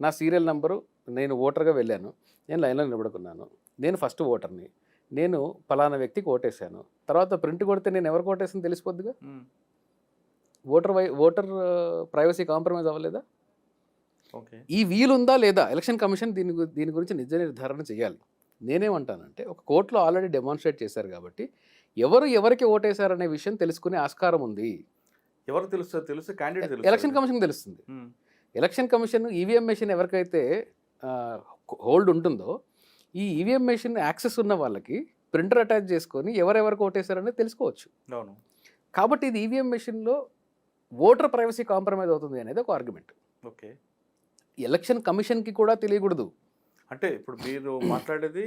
నా సీరియల్ నెంబరు, నేను ఓటర్గా వెళ్ళాను, నేను లైన్లో నిలబడుకున్నాను, నేను ఫస్ట్ ఓటర్ని, నేను పలానా వ్యక్తికి ఓటేసాను. తర్వాత ప్రింట్ కొడితే నేను ఎవరికి ఓటేసాను తెలిసిపోద్దిగా. ఓటర్ ప్రైవసీ కాంప్రమైజ్ అవ్వలేదా? ఈ వీలుందా లేదా? ఎలక్షన్ కమిషన్ దీని గురించి నిజ నిర్ధారణ చేయాలి. నేనేమంటానంటే ఒక కోర్టులో ఆల్రెడీ డెమాన్స్ట్రేట్ చేశారు కాబట్టి ఎవరికి ఓటేశారనే విషయం తెలుసుకునే ఆస్కారం ఉంది. ఎవరు తెలుసు క్యాండిడేట్ ఎలక్షన్ కమిషన్ తెలుస్తుంది. ఎలక్షన్ కమిషన్ ఈవీఎం మెషిన్ ఎవరికైతే హోల్డ్ ఉంటుందో ఈ ఈవీఎం మెషిన్ యాక్సెస్ ఉన్న వాళ్ళకి ప్రింటర్ అటాచ్ చేసుకొని ఎవరెవరికి ఓటేశారనేది తెలుసుకోవచ్చు. కాబట్టి ఇది ఈవీఎం మెషిన్లో ఓటర్ ప్రైవసీ కాంప్రమైజ్ అవుతుంది అనేది ఒక ఆర్గ్యుమెంట్. ఓకే, ఎలక్షన్ కమిషన్కి కూడా తెలియకూడదు. అంటే ఇప్పుడు మీరు మాట్లాడేది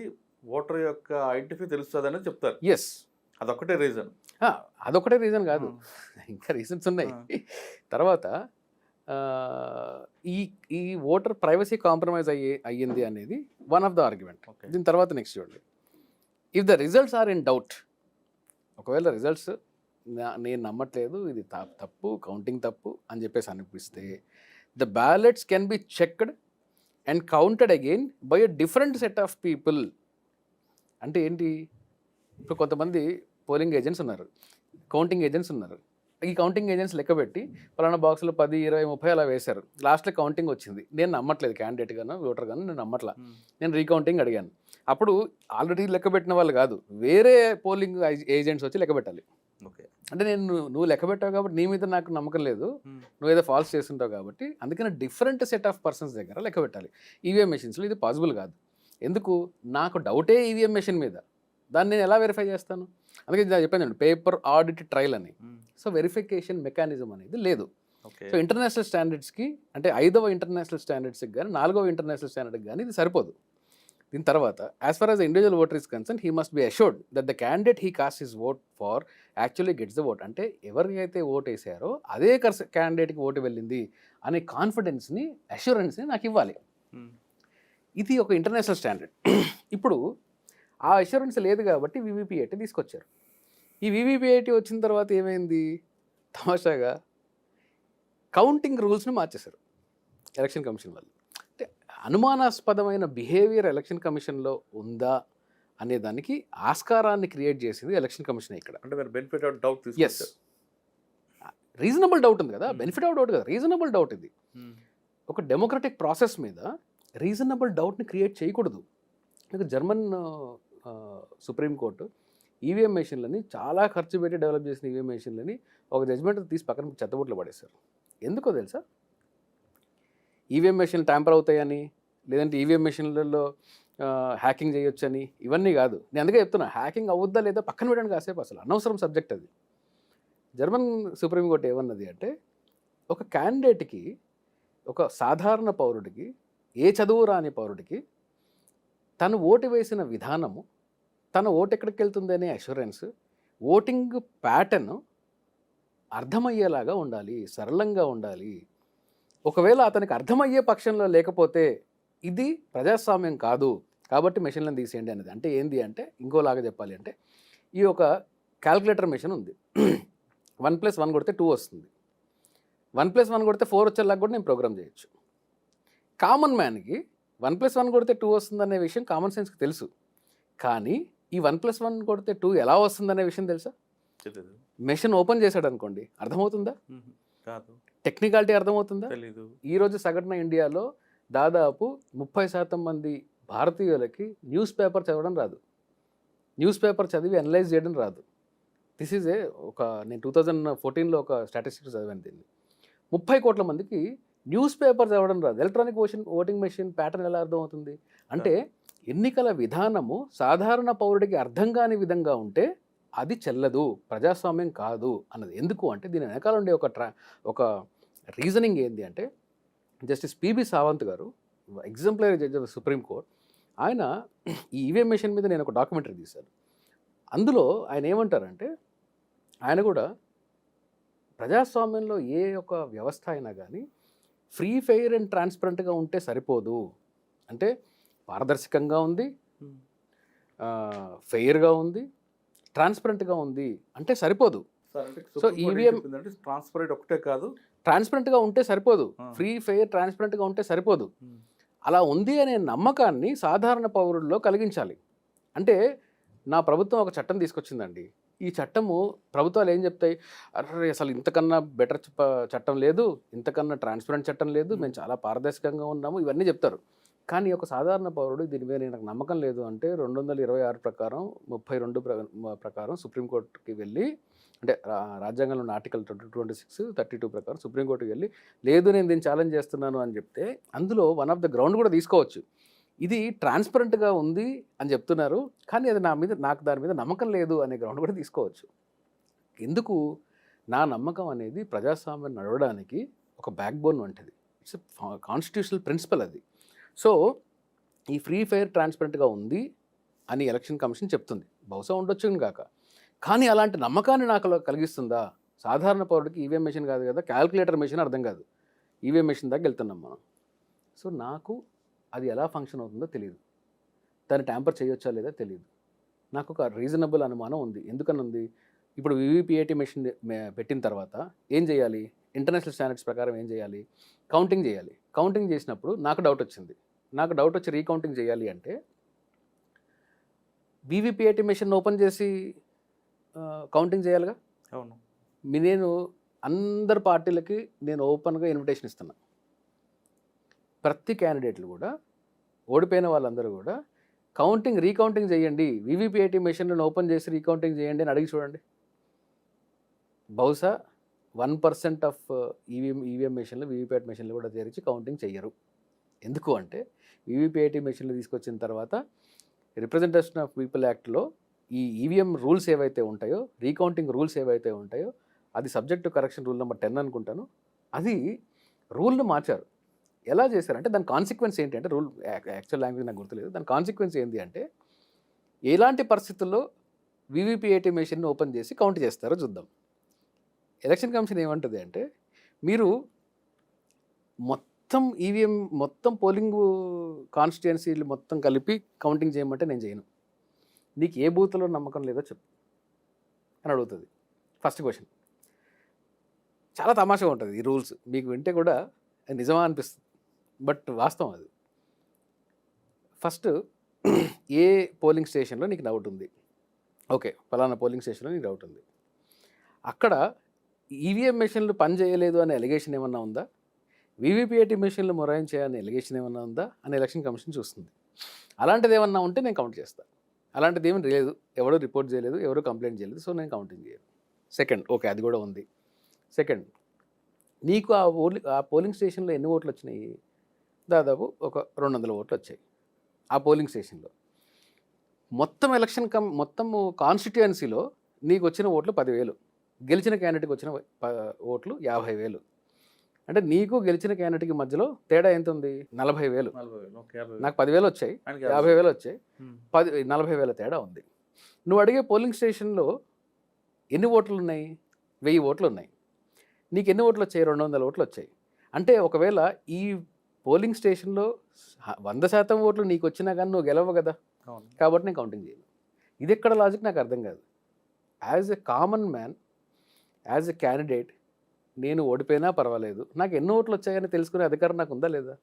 ఓటర్ యొక్క ఐడెంటిఫై తెలుస్తుందని చెప్తారు. ఎస్, అదొకటే రీజన్. అదొకటే రీజన్ కాదు, ఇంకా రీజన్స్ ఉన్నాయి. తర్వాత ఈ ఓటర్ ప్రైవసీ కాంప్రమైజ్ అయ్యింది అనేది వన్ ఆఫ్ ద ఆర్గ్యుమెంట్. దీని తర్వాత నెక్స్ట్ చూడండి, if the results are in doubt, ఒకవేళ రిజల్ట్స్ నేను నమ్మట్లేదు, ఇది తప్పు, కౌంటింగ్ తప్పు అని చెప్పేసి అనిపిస్తే the ballots can be checked and counted again by a different set of people. అంటే ఏంటి, ఇప్పుడు కొంతమంది పోలింగ్ ఏజెంట్స్ ఉన్నారు, కౌంటింగ్ ఏజెంట్స్ ఉన్నారు. ఈ కౌంటింగ్ ఏజెంట్స్ లెక్క పెట్టి పలానా బాక్స్లో 10, 20, 30 అలా వేశారు. లాస్ట్లో కౌంటింగ్ వచ్చింది. నేను నమ్మట్లేదు, క్యాండిడేట్ గాను ఓటర్ గాను నేను నమ్మట్లా. నేను రీకౌంటింగ్ అడిగాను. అప్పుడు ఆల్రెడీ లెక్క పెట్టిన వాళ్ళు కాదు, వేరే పోలింగ్ ఏజెంట్స్ వచ్చి లెక్క పెట్టాలి. ఓకే. అంటే నువ్వు లెక్క పెట్టావు కాబట్టి నీ మీద నాకు నమ్మకం లేదు, నువ్వు ఏదో ఫాల్స్ చేస్తుంటావు కాబట్టి, అందుకని డిఫరెంట్ సెట్ ఆఫ్ పర్సన్స్ దగ్గర లెక్క పెట్టాలి. ఈవీఎం మెషిన్స్లో ఇది పాసిబుల్ కాదు. ఎందుకు? నాకు డౌటే ఈవీఎం మెషిన్ మీద, దాన్ని నేను ఎలా వెరిఫై చేస్తాను? అందుకే నేను చెప్పాను పేపర్ ఆడిట్ ట్రయల్ అని. సో వెరిఫికేషన్ మెకానిజం అనేది లేదు. సో ఇంటర్నేషనల్ స్టాండర్డ్స్కి, అంటే 5వ ఇంటర్నేషనల్ స్టాండర్డ్స్కి కానీ 4వ ఇంటర్నేషనల్ స్టాండర్డ్కి కానీ ఇది సరిపోదు. దీని తర్వాత as far as the individual voter is concern, he must be assured that the candidate he cast his vote for actually gets the vote. అంటే ఎవరికైతే ఓట్ వేసారో అదే క్యాండిడేట్కి ఓటు వెళ్ళింది అనే కాన్ఫిడెన్స్ని, అష్యూరెన్స్ని నాకు ఇవ్వాలి. ఇది ఒక ఇంటర్నేషనల్ స్టాండర్డ్. ఇప్పుడు ఆ అష్యూరెన్స్ లేదు కాబట్టి వివిపిఐటీ తీసుకొచ్చారు. ఈ వివిపిఐటీ వచ్చిన తర్వాత ఏమైంది? తమాషాగా కౌంటింగ్ రూల్స్ని మార్చేశారు ఎలక్షన్ కమిషన్ వాళ్ళు. అంటే అనుమానాస్పదమైన బిహేవియర్ ఎలక్షన్ కమిషన్లో ఉందా అనే దానికి ఆస్కారాన్ని క్రియేట్ చేసింది ఎలక్షన్ కమిషన్ ఇక్కడ. అంటే మీరు benefit of doubt yes, reasonable doubt ఉంది కదా, బెనిఫిట్ ఆఫ్ డౌట్ కదా, రీజనబుల్ డౌట్ ఇది. ఒక డెమోక్రటిక్ ప్రాసెస్ మీద రీజనబుల్ డౌట్ని క్రియేట్ చేయకూడదు. మీకు జర్మన్ సుప్రీంకోర్టు ఈవీఎం మెషిన్లని చాలా ఖర్చు పెట్టి డెవలప్ చేసిన ఈవీఎం మెషిన్లని ఒక జడ్జ్మెంట్ తీసి పక్కన చెత్తబుట్లో పడేశారు. ఎందుకో తెలుసా? ఈవీఎం మెషిన్లు ట్యాంపర్ అవుతాయని, లేదంటే ఈవీఎం మెషిన్లలో హ్యాకింగ్ చేయొచ్చని, ఇవన్నీ కాదు. నేను అందుకే చెప్తున్నా, హ్యాకింగ్ అవుద్దా లేదా పక్కన పెట్టండి కాసేపు, అసలు అనవసరం సబ్జెక్ట్ అది. జర్మన్ సుప్రీంకోర్టు ఏమన్నది అంటే, ఒక క్యాండిడేట్కి, ఒక సాధారణ పౌరుడికి, ఏ చదువు రాని పౌరుడికి తను ఓటు వేసిన విధానము, తన ఓటు ఎక్కడికి వెళ్తుంది అనే అష్యూరెన్స్, ఓటింగ్ ప్యాటర్న్ అర్థమయ్యేలాగా ఉండాలి, సరళంగా ఉండాలి. ఒకవేళ అతనికి అర్థమయ్యే పక్షంలో లేకపోతే ఇది ప్రజాస్వామ్యం కాదు, కాబట్టి మెషిన్లను తీసేయండి అనేది. అంటే ఏంది అంటే, ఇంకోలాగా చెప్పాలి అంటే, ఈ ఒక క్యాల్కులేటర్ మెషిన్ ఉంది. 1+1 కొడితే 2 వస్తుంది, 1+1 కొడితే 4 వచ్చేలాగా కూడా నేను ప్రోగ్రామ్ చేయొచ్చు. కామన్ మ్యాన్కి 1+1 కొడితే 2 వస్తుందనే విషయం కామన్ సెన్స్కి తెలుసు. కానీ ఈ 1+1 కొడితే 2 ఎలా వస్తుందనే విషయం తెలుసా? మెషిన్ ఓపెన్ చేశాడు అనుకోండి, అర్థమవుతుందా? కాదు. టెక్నికాలిటీ అర్థమవుతుందా? తెలీదు. ఈరోజు సగటున ఇండియాలో దాదాపు 30% మంది భారతీయులకి న్యూస్ పేపర్ చదవడం రాదు, న్యూస్ పేపర్ చదివి అనలైజ్ చేయడం రాదు. దిస్ ఈజ్ నేను 2014లో ఒక స్టాటిస్టిక్స్ చదివాను దీన్ని. 30 కోట్ల మందికి న్యూస్ పేపర్ చదవడం రాదు. ఎలక్ట్రానిక్ ఓటింగ్ మెషిన్ ప్యాటర్న్ ఎలా అర్థమవుతుంది అంటే, ఎన్నికల విధానము సాధారణ పౌరుడికి అర్థం కాని విధంగా ఉంటే అది చెల్లదు, ప్రజాస్వామ్యం కాదు అన్నది. ఎందుకు అంటే, దీని వెనకాల ఉండే ఒక రీజనింగ్ ఏంటి అంటే, జస్టిస్ పిబి సావంత్ గారు, exemplary judge of supreme court, ఆయన ఈ ఈవీఎం మెషిన్ మీద నేను ఒక డాక్యుమెంటరీ తీశాను. అందులో ఆయన ఏమంటారంటే, ఆయన కూడా ప్రజాస్వామ్యంలో ఏ ఒక వ్యవస్థ అయినా కానీ ఫ్రీ, ఫెయిర్ అండ్ ట్రాన్స్పరెంట్గా ఉంటే సరిపోదు. అంటే పారదర్శకంగా ఉంది, ఫెయిర్గా ఉంది, ట్రాన్స్పరెంట్గా ఉంది అంటే సరిపోదు. సో ఈవీఎం ట్రాన్స్పరెంట్ ఒకటే కాదు, ట్రాన్స్పరెంట్గా ఉంటే సరిపోదు, ఫ్రీ, ఫెయిర్, ట్రాన్స్పరెంట్గా ఉంటే సరిపోదు. అలా ఉంది అనే నమ్మకాన్ని సాధారణ పౌరుల్లో కలిగించాలి. అంటే నా ప్రభుత్వం ఒక చట్టం తీసుకొచ్చిందండి, ఈ చట్టము ప్రభుత్వాలు ఏం చెప్తాయి, అరే అసలు ఇంతకన్నా బెటర్ చట్టం లేదు, ఇంతకన్నా ట్రాన్స్పరెంట్ చట్టం లేదు, మేము చాలా పారదర్శకంగా ఉన్నాము, ఇవన్నీ చెప్తారు. కానీ ఒక సాధారణ పౌరుడు దీని మీద నాకు నమ్మకం లేదు అంటే 226 ప్రకారం 32 ప్రకారం సుప్రీంకోర్టుకి వెళ్ళి, అంటే రాజ్యాంగంలో ఉన్న ఆర్టికల్ 26, 32 ప్రకారం సుప్రీంకోర్టుకి వెళ్ళి, లేదు నేను దీన్ని ఛాలెంజ్ చేస్తున్నాను అని చెప్తే, అందులో వన్ ఆఫ్ ద గ్రౌండ్ కూడా తీసుకోవచ్చు. ఇది ట్రాన్స్పరెంట్గా ఉంది అని చెప్తున్నారు, కానీ అది నాకు దాని మీద నమ్మకం లేదు అనే గ్రౌండ్ కూడా తీసుకోవచ్చు. ఎందుకు? నా నమ్మకం అనేది ప్రజాస్వామ్యం నడవడానికి ఒక బ్యాక్ బోన్ వంటిది. ఇట్స్ కాన్స్టిట్యూషనల్ ప్రిన్సిపల్ అది. సో ఈ ఫ్రీ, ఫెయిర్, ట్రాన్స్పరెంట్గా ఉంది అని ఎలక్షన్ కమిషన్ చెప్తుంది. బహుశా ఉండొచ్చు కాక, కానీ అలాంటి నమ్మకాన్ని నాకు కలిగిస్తుందా? సాధారణ పౌరుడికి ఈవీఎం మెషిన్ కాదు కదా, క్యాల్కులేటర్ మెషిన్ అర్థం కాదు, ఈవీఎం మెషిన్ దాకా వెళ్తున్నాం మనం. సో నాకు అది ఎలా ఫంక్షన్ అవుతుందో తెలియదు, దాన్ని ట్యాంపర్ చేయొచ్చా లేదా తెలియదు. నాకు ఒక రీజనబుల్ అనుమానం ఉంది. ఎందుకని ఉంది? ఇప్పుడు వివిపిఐటీ మెషిన్ పెట్టిన తర్వాత ఏం చేయాలి? ఇంటర్నేషనల్ స్టాండర్డ్స్ ప్రకారం ఏం చేయాలి? కౌంటింగ్ చేయాలి. కౌంటింగ్ చేసినప్పుడు నాకు డౌట్ వచ్చింది. నాకు డౌట్ వచ్చి రీకౌంటింగ్ చేయాలి అంటే వివిపిఐటీ మెషిన్ ఓపెన్ చేసి కౌంటింగ్ చేయాలిగా. అవును. నేను అందరు పార్టీలకి నేను ఓపెన్గా ఇన్విటేషన్ ఇస్తున్నా. ప్రతి క్యాండిడేట్లు కూడా, ఓడిపోయిన వాళ్ళందరూ కూడా రీకౌంటింగ్ చేయండి, వీవీపీఐటీ మెషిన్లను ఓపెన్ చేసి రీకౌంటింగ్ చేయండి అని అడిగి చూడండి. బహుశా 1% ఆఫ్ ఈవీఎం మెషిన్లు, వీవీపీఐటీ మెషిన్లు కూడా తెరిచి కౌంటింగ్ చెయ్యరు. ఎందుకు అంటే వీవీపీఐటీ మెషిన్లు తీసుకొచ్చిన తర్వాత రిప్రజెంటేషన్ ఆఫ్ పీపుల్ యాక్ట్లో ఈ ఈవీఎం రూల్స్ ఏవైతే ఉంటాయో, రీకౌంటింగ్ రూల్స్ ఏవైతే ఉంటాయో, అది subject to correction rule number 10 అనుకుంటాను, అది రూల్ను మార్చారు. ఎలా చేశారంటే దాని కాన్సిక్వెన్స్ ఏంటి అంటే, రూల్ యాక్చువల్ లాంగ్వేజ్ నాకు గుర్తులేదు, దాని కాన్సిక్వెన్స్ ఏంటి అంటే ఎలాంటి పరిస్థితుల్లో వీవీపీఐటీ మెషిన్ ఓపెన్ చేసి కౌంట్ చేస్తారో చూద్దాం. ఎలక్షన్ కమిషన్ ఏమంటుంది అంటే, మీరు మొత్తం ఈవీఎం మొత్తం పోలింగ్ కాన్స్టిట్యుయెన్సీలు మొత్తం కలిపి కౌంటింగ్ చేయమంటే నేను చేయను, నీకు ఏ బూత్లో నమ్మకం లేదో చెప్పు అని అడుగుతుంది. First question. చాలా తమాషాగా ఉంటుంది ఈ రూల్స్, మీకు వింటే కూడా నిజమా అనిపిస్తుంది, బట్ వాస్తవం అది. ఫస్ట్, ఏ పోలింగ్ స్టేషన్లో నీకు డౌట్ ఉంది, ఓకే ఫలానా పోలింగ్ స్టేషన్లో నీకు డౌట్ ఉంది, అక్కడ ఈవీఎం మెషిన్లు పనిచేయలేదు అనే ఎలిగేషన్ ఏమన్నా ఉందా, వీవీపీఐటీ మెషిన్లు మొరాయించాయనే ఎలిగేషన్ ఏమన్నా ఉందా అని ఎలక్షన్ కమిషన్ చూస్తుంది. అలాంటిది ఏమన్నా ఉంటే నేను కౌంట్ చేస్తాను. అలాంటిది ఏమీ లేదు, ఎవరు రిపోర్ట్ చేయలేదు, ఎవరు కంప్లైంట్ చేయలేదు, సో నేను కౌంటింగ్ చేయను. సెకండ్, ఓకే అది కూడా ఉంది. సెకండ్, నీకు ఆ పోలింగ్ స్టేషన్లో ఎన్ని ఓట్లు వచ్చినాయి? దాదాపు ఒక 200 ఓట్లు వచ్చాయి ఆ పోలింగ్ స్టేషన్లో. మొత్తం మొత్తము కాన్స్టిట్యుయెన్సీలో నీకు వచ్చిన ఓట్లు 10,000, గెలిచిన క్యాండిడేట్కి వచ్చిన ఓట్లు 50,000. అంటే నీకు గెలిచిన క్యాండిడేట్కి మధ్యలో తేడా ఎంత ఉంది? 40,000. నాకు 10,000 వచ్చాయి, 50,000 వచ్చాయి, 40,000 తేడా ఉంది. నువ్వు అడిగే పోలింగ్ స్టేషన్లో ఎన్ని ఓట్లు ఉన్నాయి? 1000 ఓట్లు ఉన్నాయి. నీకు ఎన్ని ఓట్లు వచ్చాయి? 200 ఓట్లు వచ్చాయి. అంటే ఒకవేళ ఈ పోలింగ్ స్టేషన్లో 100% ఓట్లు నీకు వచ్చినా కానీ నువ్వు గెలవు కదా, కాబట్టి నేను కౌంటింగ్ చేయను. ఇది ఎక్కడ లాజిక్ నాకు అర్థం కాదు. As a common man, as a candidate, నేను ఓడిపోయినా పర్వాలేదు, నాకు ఎన్ని ఓట్లు వచ్చాయని తెలుసుకునే అధికారం నాకు ఉందా లేదా?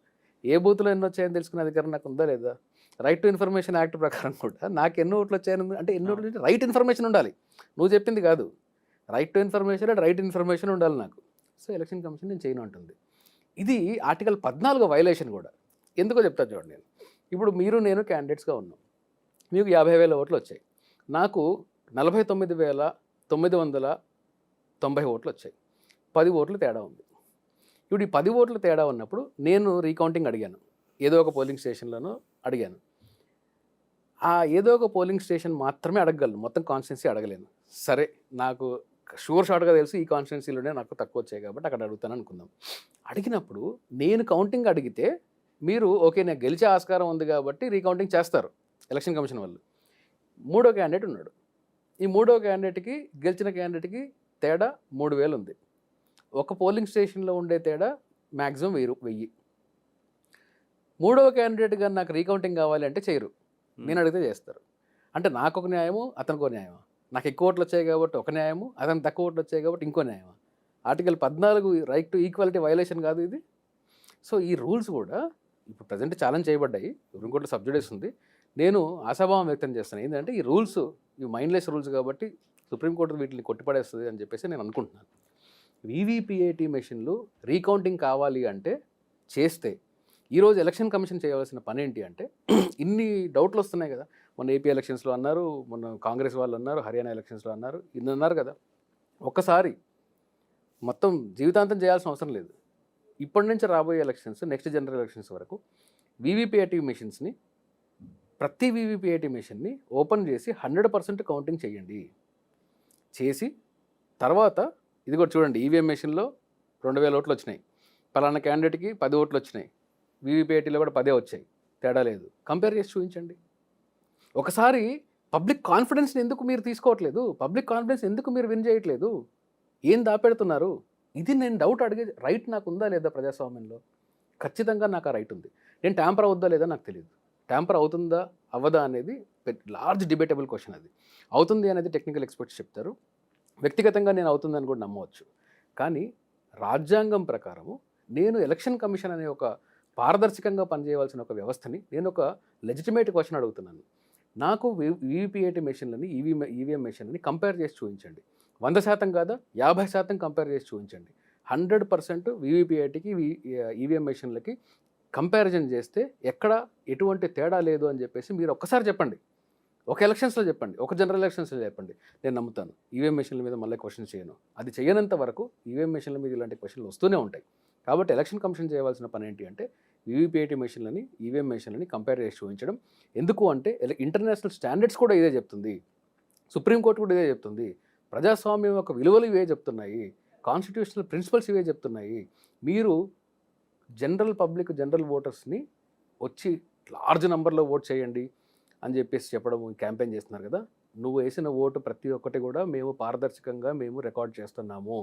ఏ బూత్లో ఎన్ని వచ్చాయని తెలుసుకునే అధికారం నాకు ఉందా లేదా? రైట్ టు ఇన్ఫర్మేషన్ యాక్ట్ ప్రకారం కూడా నాకు ఎన్ని ఓట్లు వచ్చాయని, అంటే ఎన్ని ఓట్లు అంటే రైట్ ఇన్ఫర్మేషన్ ఉండాలి, నువ్వు చెప్పింది కాదు. Right to information and right information ఉండాలి నాకు. సో ఎలక్షన్ కమిషన్ నేను చేయను అంటుంది. ఇది ఆర్టికల్ 14 వైలేషన్ కూడా. ఎందుకో చెప్తాను చూడండి. నేను ఇప్పుడు మీరు నేను క్యాండిడేట్స్గా ఉన్నాం, మీకు 50,000 ఓట్లు వచ్చాయి, నాకు 49,990 ఓట్లు వచ్చాయి, 10 ఓట్లు తేడా ఉంది. ఇప్పుడు ఈ 10 ఓట్లు తేడా ఉన్నప్పుడు నేను రీకౌంటింగ్ అడిగాను, ఏదో ఒక పోలింగ్ స్టేషన్లోనూ అడిగాను. ఆ ఏదో ఒక పోలింగ్ స్టేషన్ మాత్రమే అడగగలను, మొత్తం కాన్స్టిట్యున్సీ అడగలేను. సరే, నాకు షార్ట్గా తెలుసు ఈ కాన్స్టిట్యున్సీలోనే నాకు తక్కువ వచ్చాయి కాబట్టి అక్కడ అడుగుతాను అనుకుందాం. అడిగినప్పుడు నేను కౌంటింగ్ అడిగితే మీరు ఓకే నేను గెలిచే ఆస్కారం ఉంది కాబట్టి రీకౌంటింగ్ చేస్తారు ఎలక్షన్ కమిషన్ వాళ్ళు. మూడో క్యాండిడేట్ ఉన్నాడు, ఈ మూడో క్యాండిడేట్కి గెలిచిన క్యాండిడేట్కి తేడా 3,000 ఉంది. ఒక పోలింగ్ స్టేషన్లో ఉండే తేడా మ్యాక్సిమం 1,000. మూడవ క్యాండిడేట్ కానీ నాకు రీకౌంటింగ్ కావాలి అంటే చేయరు, నేను అడిగితే చేస్తారు. అంటే నాకు ఒక న్యాయము, అతనికి ఒక న్యాయమా? నాకు ఎక్కువ ఓట్లు వచ్చాయి కాబట్టి ఒక న్యాయము, అతనికి తక్కువ ఓట్లు వచ్చాయి కాబట్టి ఇంకో న్యాయమా? Article 14 right to equality violation కాదు ఇది. సో ఈ రూల్స్ కూడా ఇప్పుడు ప్రజెంట్ ఛాలెంజ్ చేయబడ్డాయి, సుప్రీంకోర్టులో సబ్జుడిస్ ఉంది. నేను ఆశాభావం వ్యక్తం చేస్తాను, ఏంటంటే ఈ రూల్స్ ఇవి మైండ్లెస్ రూల్స్ కాబట్టి సుప్రీంకోర్టు వీటిని కొట్టిపడేస్తుంది అని చెప్పేసి నేను అనుకుంటున్నాను. వీవీపీఐటీ మెషిన్లు రీకౌంటింగ్ కావాలి అంటే చేస్తే ఈరోజు ఎలక్షన్ కమిషన్ చేయవలసిన పని ఏంటి అంటే, ఇన్ని డౌట్లు వస్తున్నాయి కదా, మొన్న ఏపీ ఎలక్షన్స్లో అన్నారు, మొన్న కాంగ్రెస్ వాళ్ళు అన్నారు, హర్యానా ఎలక్షన్స్లో అన్నారు, ఇన్ని అన్నారు కదా, ఒక్కసారి మొత్తం జీవితాంతం చేయాల్సిన అవసరం లేదు. ఇప్పటి నుంచి రాబోయే ఎలక్షన్స్, నెక్స్ట్ జనరల్ ఎలక్షన్స్ వరకు వీవీపీఐటీ మెషిన్స్ని, ప్రతి వీవీపీఐటీ మెషిన్ని ఓపెన్ చేసి 100% కౌంటింగ్ చేయండి. చేసి తర్వాత ఇది కూడా చూడండి, ఈవీఎం మెషిన్లో 2,000 ఓట్లు వచ్చినాయి, పలానా క్యాండిడేట్కి 10 ఓట్లు వచ్చినాయి, వీవీపీఐటీలో కూడా 10 వచ్చాయి, తేడా లేదు, కంపేర్ చేసి చూపించండి. ఒకసారి పబ్లిక్ కాన్ఫిడెన్స్ని ఎందుకు మీరు తీసుకోవట్లేదు? పబ్లిక్ కాన్ఫిడెన్స్ ఎందుకు మీరు విన్ చేయట్లేదు? ఏం దాపెడుతున్నారు? ఇది నేను డౌట్ అడిగే రైట్ నాకు ఉందా లేదా ప్రజాస్వామ్యంలో? ఖచ్చితంగా నాకు ఆ రైట్ ఉంది. నేను ట్యాంపర్ అవుద్దా లేదా నాకు తెలియదు. ట్యాంపర్ అవుతుందా అవ్వదా అనేది లార్జ్ డిబేటబుల్ క్వశ్చన్. అది అవుతుంది అనేది టెక్నికల్ ఎక్స్పర్ట్స్ చెప్తారు, వ్యక్తిగతంగా నేను అవుతుందని కూడా నమ్మవచ్చు. కానీ రాజ్యాంగం ప్రకారము నేను ఎలక్షన్ కమిషన్ అనే ఒక పారదర్శకంగా పనిచేయవలసిన ఒక వ్యవస్థని నేను ఒక లెజిటిమేట్ క్వశ్చన్ అడుగుతున్నాను. నాకు వీవీపీఐటీ మెషిన్లని ఈవీఎం మెషిన్లని కంపేర్ చేసి చూపించండి. 100% కాదా, 50% కంపేర్ చేసి చూపించండి. 100% వీవీపీఐటీకి ఈవీఎం మెషిన్లకి కంపారిజన్ చేస్తే ఎక్కడ ఎటువంటి తేడా లేదు అని చెప్పేసి మీరు ఒక్కసారి చెప్పండి. ఒక ఎలక్షన్స్లో చెప్పండి, ఒక జనరల్ ఎలక్షన్స్లో చెప్పండి, నేను నమ్ముతాను. ఈవీఎం మెషిన్ల మీద మళ్ళీ క్వశ్చన్ చేయను. అది చేయనంత వరకు ఈవీఎం మెషిన్ల మీద ఇలాంటి క్వశ్చన్లు వస్తూనే ఉంటాయి. కాబట్టి ఎలక్షన్ కమిషన్ చేయవలసిన పని ఏంటి అంటే వీవీపీఐటీ మెషిన్లని ఈవీఎం మెషిన్లని కంపేర్ చేసి చూపించడం. ఎందుకు అంటే ఇంటర్నేషనల్ స్టాండర్డ్స్ కూడా ఇదే చెప్తుంది, సుప్రీంకోర్టు కూడా ఇదే చెప్తుంది, ప్రజాస్వామ్యం యొక్క విలువలు ఇవే చెప్తున్నాయి, కాన్స్టిట్యూషనల్ ప్రిన్సిపల్స్ ఇవే చెప్తున్నాయి. మీరు జనరల్ పబ్లిక్, జనరల్ ఓటర్స్ని వచ్చి లార్జ్ నెంబర్లో ఓట్ చేయండి అని చెప్పేసి చెప్పడం క్యాంపెయిన్ చేస్తున్నారు కదా. నువ్వు వేసిన ఓటు ప్రతి ఒక్కటి కూడా మేము పారదర్శకంగా మేము రికార్డ్ చేస్తున్నాము,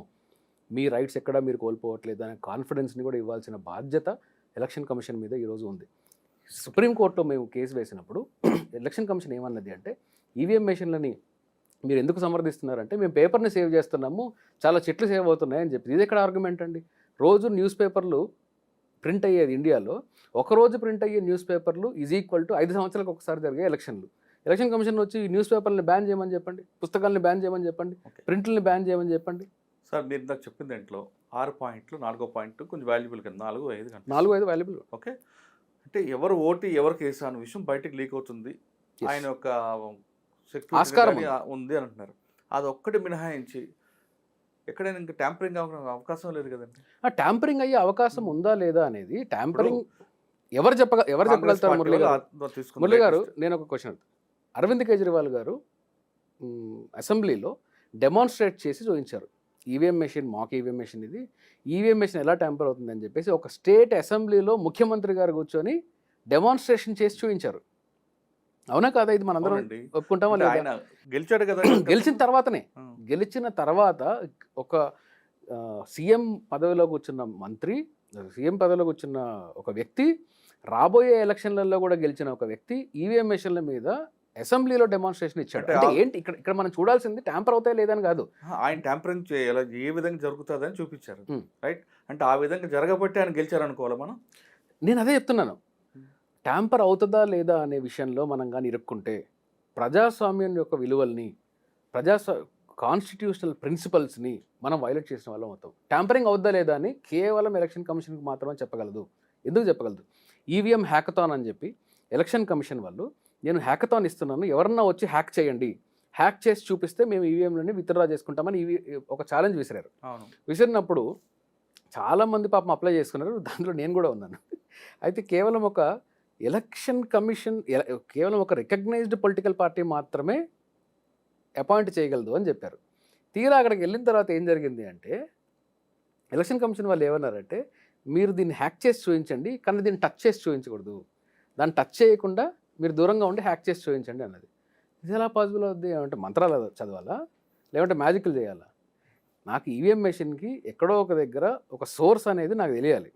మీ రైట్స్ ఎక్కడా మీరు కోల్పోవట్లేదు అనే కాన్ఫిడెన్స్ని కూడా ఇవ్వాల్సిన బాధ్యత ఎలక్షన్ కమిషన్ మీద ఈరోజు ఉంది. సుప్రీంకోర్టులో మేము కేసు వేసినప్పుడు ఎలక్షన్ కమిషన్ ఏమన్నది అంటే ఈవీఎం మెషిన్లని మీరు ఎందుకు సమర్థిస్తున్నారంటే మేము పేపర్ని సేవ్ చేస్తున్నాము, చాలా చెట్లు సేవ్ అవుతున్నాయని చెప్పి. ఇది ఎక్కడ ఆర్గ్యుమెంట్ అండి? రోజు న్యూస్ పేపర్లు ప్రింట్ అయ్యేది ఇండియాలో, ఒకరోజు ప్రింట్ అయ్యే న్యూస్ పేపర్లు ఈజ్ ఈక్వల్ టు 5 సంవత్సరాలకు ఒకసారి జరిగే ఎలక్షన్లు. ఎలక్షన్ కమిషన్ వచ్చి న్యూస్ పేపర్ని బ్యాన్ చేయమని చెప్పండి, పుస్తకాలను బ్యాన్ చేయమని చెప్పండి, ప్రింట్లని బ్యాన్ చేయమని చెప్పండి. సార్ మీరు ఇందాక చెప్పిన దాంట్లో 6 పాయింట్లు, 4వ పాయింట్ కొంచెం వాల్యుబుల్ కదా, 4-5 గంటలు 4-5 వాల్యుబుల్. ఓకే, అంటే ఎవరు ఓటు ఎవరికి వేసా అన్న విషయం బయటకు లీక్ అవుతుంది, ఆయన యొక్క ఆస్కారం ఉంది అని అంటున్నారు. అది ఒక్కటి మినహాయించి ఎక్కడైనా ఇంకా ట్యాంపరింగ్ అవకాశం లేదు కదండి. ట్యాంపరింగ్ అయ్యే అవకాశం ఉందా లేదా అనేది ట్యాంపరింగ్ ఎవరు చెప్పగలుగుతారు? మురళి గారు నేను ఒక క్వశ్చన్ అడుగుతాను. అరవింద్ కేజ్రీవాల్ గారు అసెంబ్లీలో డెమాన్స్ట్రేట్ చేసి చూపించారు, ఈవీఎం మెషిన్ మాక్ ఈవీఎం మెషిన్, ఇది ఈవీఎం మెషిన్ ఎలా ట్యాంపర్ అవుతుందని చెప్పేసి ఒక స్టేట్ అసెంబ్లీలో ముఖ్యమంత్రి గారు కూర్చొని డెమాన్స్ట్రేషన్ చేసి చూపించారు. అవునా కాదా? ఇది మనందరం ఒప్పుకుంటామా లేదా? గెలిచాడు కదా. గెలిచిన తర్వాత ఒక సీఎం పదవిలో కూర్చున్న మంత్రి, సీఎం పదవిలో కూర్చున్న ఒక వ్యక్తి, రాబోయే ఎలక్షన్లలో కూడా గెలిచిన ఒక వ్యక్తి ఈవీఎం మెషిన్ల మీద అసెంబ్లీలో డెమాన్స్ట్రేషన్ ఇచ్చాడు. అంటే ఏంటి ఇక్కడ మనం చూడాల్సింది ట్యాంపర్ అవుతాయి లేదని కాదు, ఆయన ట్యాంపరింగ్ ఏ విధంగా జరుగుతుందని చూపించారు. రైట్, అంటే ఆ విధంగా జరగబట్టి ఆయన గెలిచారు అనుకోవాలి మనం. నేను అదే చెప్తున్నాను, ట్యాంపర్ అవుతుందా లేదా అనే విషయంలో మనం కానీ ఇరుక్కుంటే ప్రజాస్వామ్యం యొక్క విలువల్ని, కాన్స్టిట్యూషనల్ ప్రిన్సిపల్స్ని మనం వైలేట్ చేసిన వాళ్ళం అవుతాం. ట్యాంపరింగ్ అవుద్దా లేదా అని కేవలం ఎలక్షన్ కమిషన్కి మాత్రమే చెప్పగలదు. ఎందుకు చెప్పగలదు? ఈవీఎం హ్యాకథాన్ అని చెప్పి ఎలక్షన్ కమిషన్ వాళ్ళు, నేను హ్యాకథాన్ ఇస్తున్నాను, ఎవరన్నా వచ్చి హ్యాక్ చేయండి, హ్యాక్ చేసి చూపిస్తే మేము ఈవీఎంలని విత్డ్రా చేసుకుంటామని ఒక ఛాలెంజ్ విసిరారు. విసిరినప్పుడు చాలామంది పాపం అప్లై చేసుకున్నారు, దాంట్లో నేను కూడా ఉన్నాను. అయితే కేవలం ఒక ఎలక్షన్ కమిషన్, కేవలం ఒక రికగ్నైజ్డ్ పొలిటికల్ పార్టీ మాత్రమే అపాయింట్ చేయగలదు అని చెప్పారు. తీరా అక్కడికి వెళ్ళిన తర్వాత ఏం జరిగింది అంటే ఎలక్షన్ కమిషన్ వాళ్ళు ఏమన్నారంటే మీరు దీన్ని హ్యాక్ చేసి చూపించండి, కానీ దీన్ని టచ్ చేసి చూపించకూడదు, దాన్ని టచ్ చేయకుండా మీరు దూరంగా ఉండి హ్యాక్ చేసి చూపించండి అన్నది. ఇది ఎలా పాసిబుల్ అవుద్ది? ఏమంటే మంత్రాలు చదవాలా లేదంటే మ్యాజిక్లు చేయాలా? నాకు ఈవీఎం మెషిన్కి ఎక్కడో ఒక దగ్గర ఒక సోర్స్ అనేది నాకు తెలియాలి.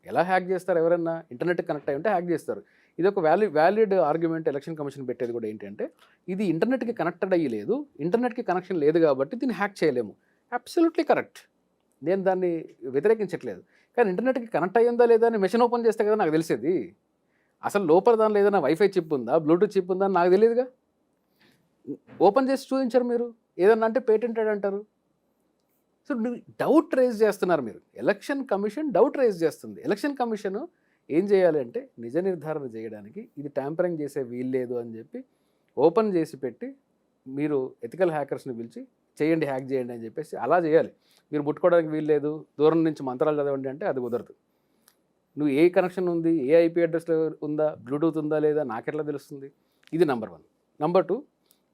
ఎలా హ్యాక్ చేస్తారు? ఎవరైనా ఇంటర్నెట్కి కనెక్ట్ అయ్యి ఉంటే హ్యాక్ చేస్తారు. ఇది ఒక వ్యాలిడ్ ఆర్గ్యుమెంట్ ఎలక్షన్ కమిషన్ పెట్టేది కూడా ఏంటంటే ఇది ఇంటర్నెట్కి కనెక్టెడ్ అయ్యి లేదు, ఇంటర్నెట్కి కనెక్షన్ లేదు కాబట్టి దీన్ని హ్యాక్ చేయలేము. అబ్సల్యూట్లీ కరెక్ట్, నేను దాన్ని వ్యతిరేకించట్లేదు. కానీ ఇంటర్నెట్కి కనెక్ట్ అయ్యిందా లేదా అని మెషిన్ ఓపెన్ చేస్తే కదా నాకు తెలిసేది. అసలు లోపల దానిలో ఏదైనా వైఫై చిప్ ఉందా, బ్లూటూత్ చిప్ ఉందా అని నాకు తెలియదుగా. ఓపెన్ చేసి చూపించారు మీరు, ఏదన్నా అంటే పేటెంటెడ్ అంటారు. సో డౌట్ రేజ్ చేస్తున్నారు మీరు. ఎలక్షన్ కమిషన్ డౌట్ రేజ్ చేస్తుంది. ఎలక్షన్ కమిషన్ ఏం చేయాలి అంటే నిజ నిర్ధారణ చేయడానికి ఇది ట్యాంపరింగ్ చేసే వీల్లేదు అని చెప్పి ఓపెన్ చేసి పెట్టి మీరు ఎథికల్ హ్యాకర్స్ని పిలిచి చేయండి, హ్యాక్ చేయండి అని చెప్పేసి అలా చేయాలి. మీరు ముట్టుకోవడానికి వీల్లేదు, దూరం నుంచి మంత్రాలు చదవండి అంటే అది కుదరదు. నువ్వు ఏ కనెక్షన్ ఉంది, ఏ ఐపీ అడ్రస్లో ఉందా, బ్లూటూత్ ఉందా లేదా నాకెట్లా తెలుస్తుంది? ఇది నెంబర్ 1. నెంబర్ 2,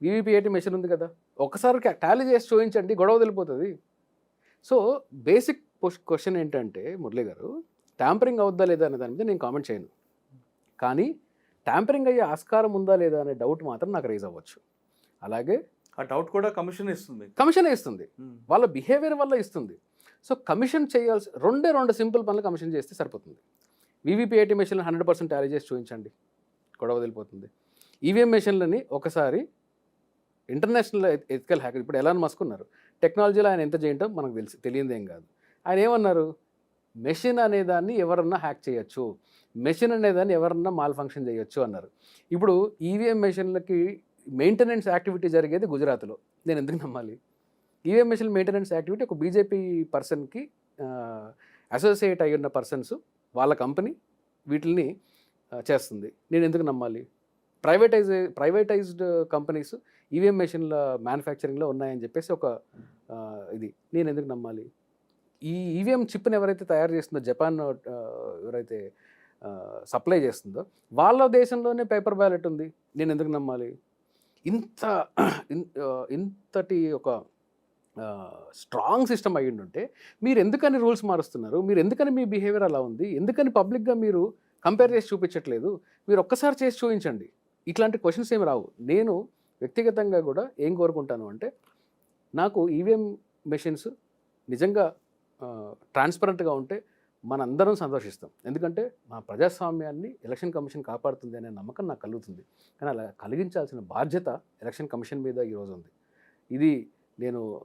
వీవీపీఐటీ మెషిన్ ఉంది కదా, ఒకసారి టాలీ చేసి చూపించండి, గొడవ తెలిపోతుంది. సో బేసిక్ క్వశ్చన్ ఏంటంటే మురళి గారు, ట్యాంపరింగ్ అవుద్దా లేదా అనే దాని మీద నేను కామెంట్ చేయను, కానీ ట్యాంపరింగ్ అయ్యే ఆస్కారం ఉందా లేదా అనే డౌట్ మాత్రం నాకు రైజ్ అవ్వచ్చు. అలాగే ఆ డౌట్ కూడా కమిషన్ ఇస్తుంది, వాళ్ళ బిహేవియర్ వల్ల ఇస్తుంది. సో కమిషన్ చేయాల్సి రెండు సింపుల్ పనులు కమిషన్ చేస్తే సరిపోతుంది. వీవీపీఐటీ మెషిన్లు 100% టాలీ చేసి చూపించండి, గొడవ వదిలిపోతుంది. ఈవీఎం మెషిన్లని ఒకసారి ఇంటర్నేషనల్ ఎథికల్ హ్యాకర్, ఇప్పుడు ఎలాన్ మస్క్ ఉన్నారు, టెక్నాలజీలో ఆయన ఎంత చేయటం మనకు తెలియదేం కాదు. ఆయన ఏమన్నారు, మెషిన్ అనేదాన్ని ఎవరన్నా హ్యాక్ చేయొచ్చు, మెషిన్ అనేదాన్ని ఎవరన్నా మాల్ ఫంక్షన్ చేయొచ్చు అన్నారు. ఇప్పుడు ఈవీఎం మెషిన్లకి మెయింటెనెన్స్ యాక్టివిటీ జరిగేది గుజరాత్లో, నేను ఎందుకు నమ్మాలి? ఈవీఎం మెషిన్ మెయింటెనెన్స్ యాక్టివిటీ ఒక బీజేపీ పర్సన్కి అసోసియేట్ అయి ఉన్న పర్సన్స్ వాళ్ళ కంపెనీ వీటిని చేస్తుంది. నేను ఎందుకు నమ్మాలి? ప్రైవేటైజ్డ్ కంపెనీస్ ఈవీఎం మెషిన్ల మ్యానుఫ్యాక్చరింగ్లో ఉన్నాయని చెప్పేసి ఒక ఇది నేను ఎందుకు నమ్మాలి? ఈ ఈవీఎం చిప్ని ఎవరైతే తయారు చేస్తుందో జపాన్ ఎవరైతే సప్లై చేస్తుందో వాళ్ళ దేశంలోనే పేపర్ బ్యాలెట్ ఉంది, నేను ఎందుకు నమ్మాలి? ఇంతటి ఒక స్ట్రాంగ్ సిస్టమ్ అయ్యి ఉంటే మీరు ఎందుకని రూల్స్ మారుస్తున్నారు? మీరు ఎందుకని మీ బిహేవియర్ అలా ఉంది? ఎందుకని పబ్లిక్గా మీరు కంపేర్ చేసి చూపించట్లేదు? మీరు ఒక్కసారి చేసి చూపించండి. ఇట్లాంటి క్వశ్చన్స్ ఏమి రావు. నేను వ్యక్తిగతంగా కూడా ఏం కోరుకుంటాను అంటే, నాకు ఈవీఎం మెషిన్స్ నిజంగా ట్రాన్స్పరెంట్గా ఉంటే మనందరం సంతోషిస్తాం. ఎందుకంటే మా ప్రజాస్వామ్యాన్ని ఎలక్షన్ కమిషన్ కాపాడుతుంది అనే నమ్మకం నాకు కలుగుతుంది. కానీ అలా కలిగించాల్సిన బాధ్యత ఎలక్షన్ కమిషన్ మీద ఈరోజు ఉంది. ఇది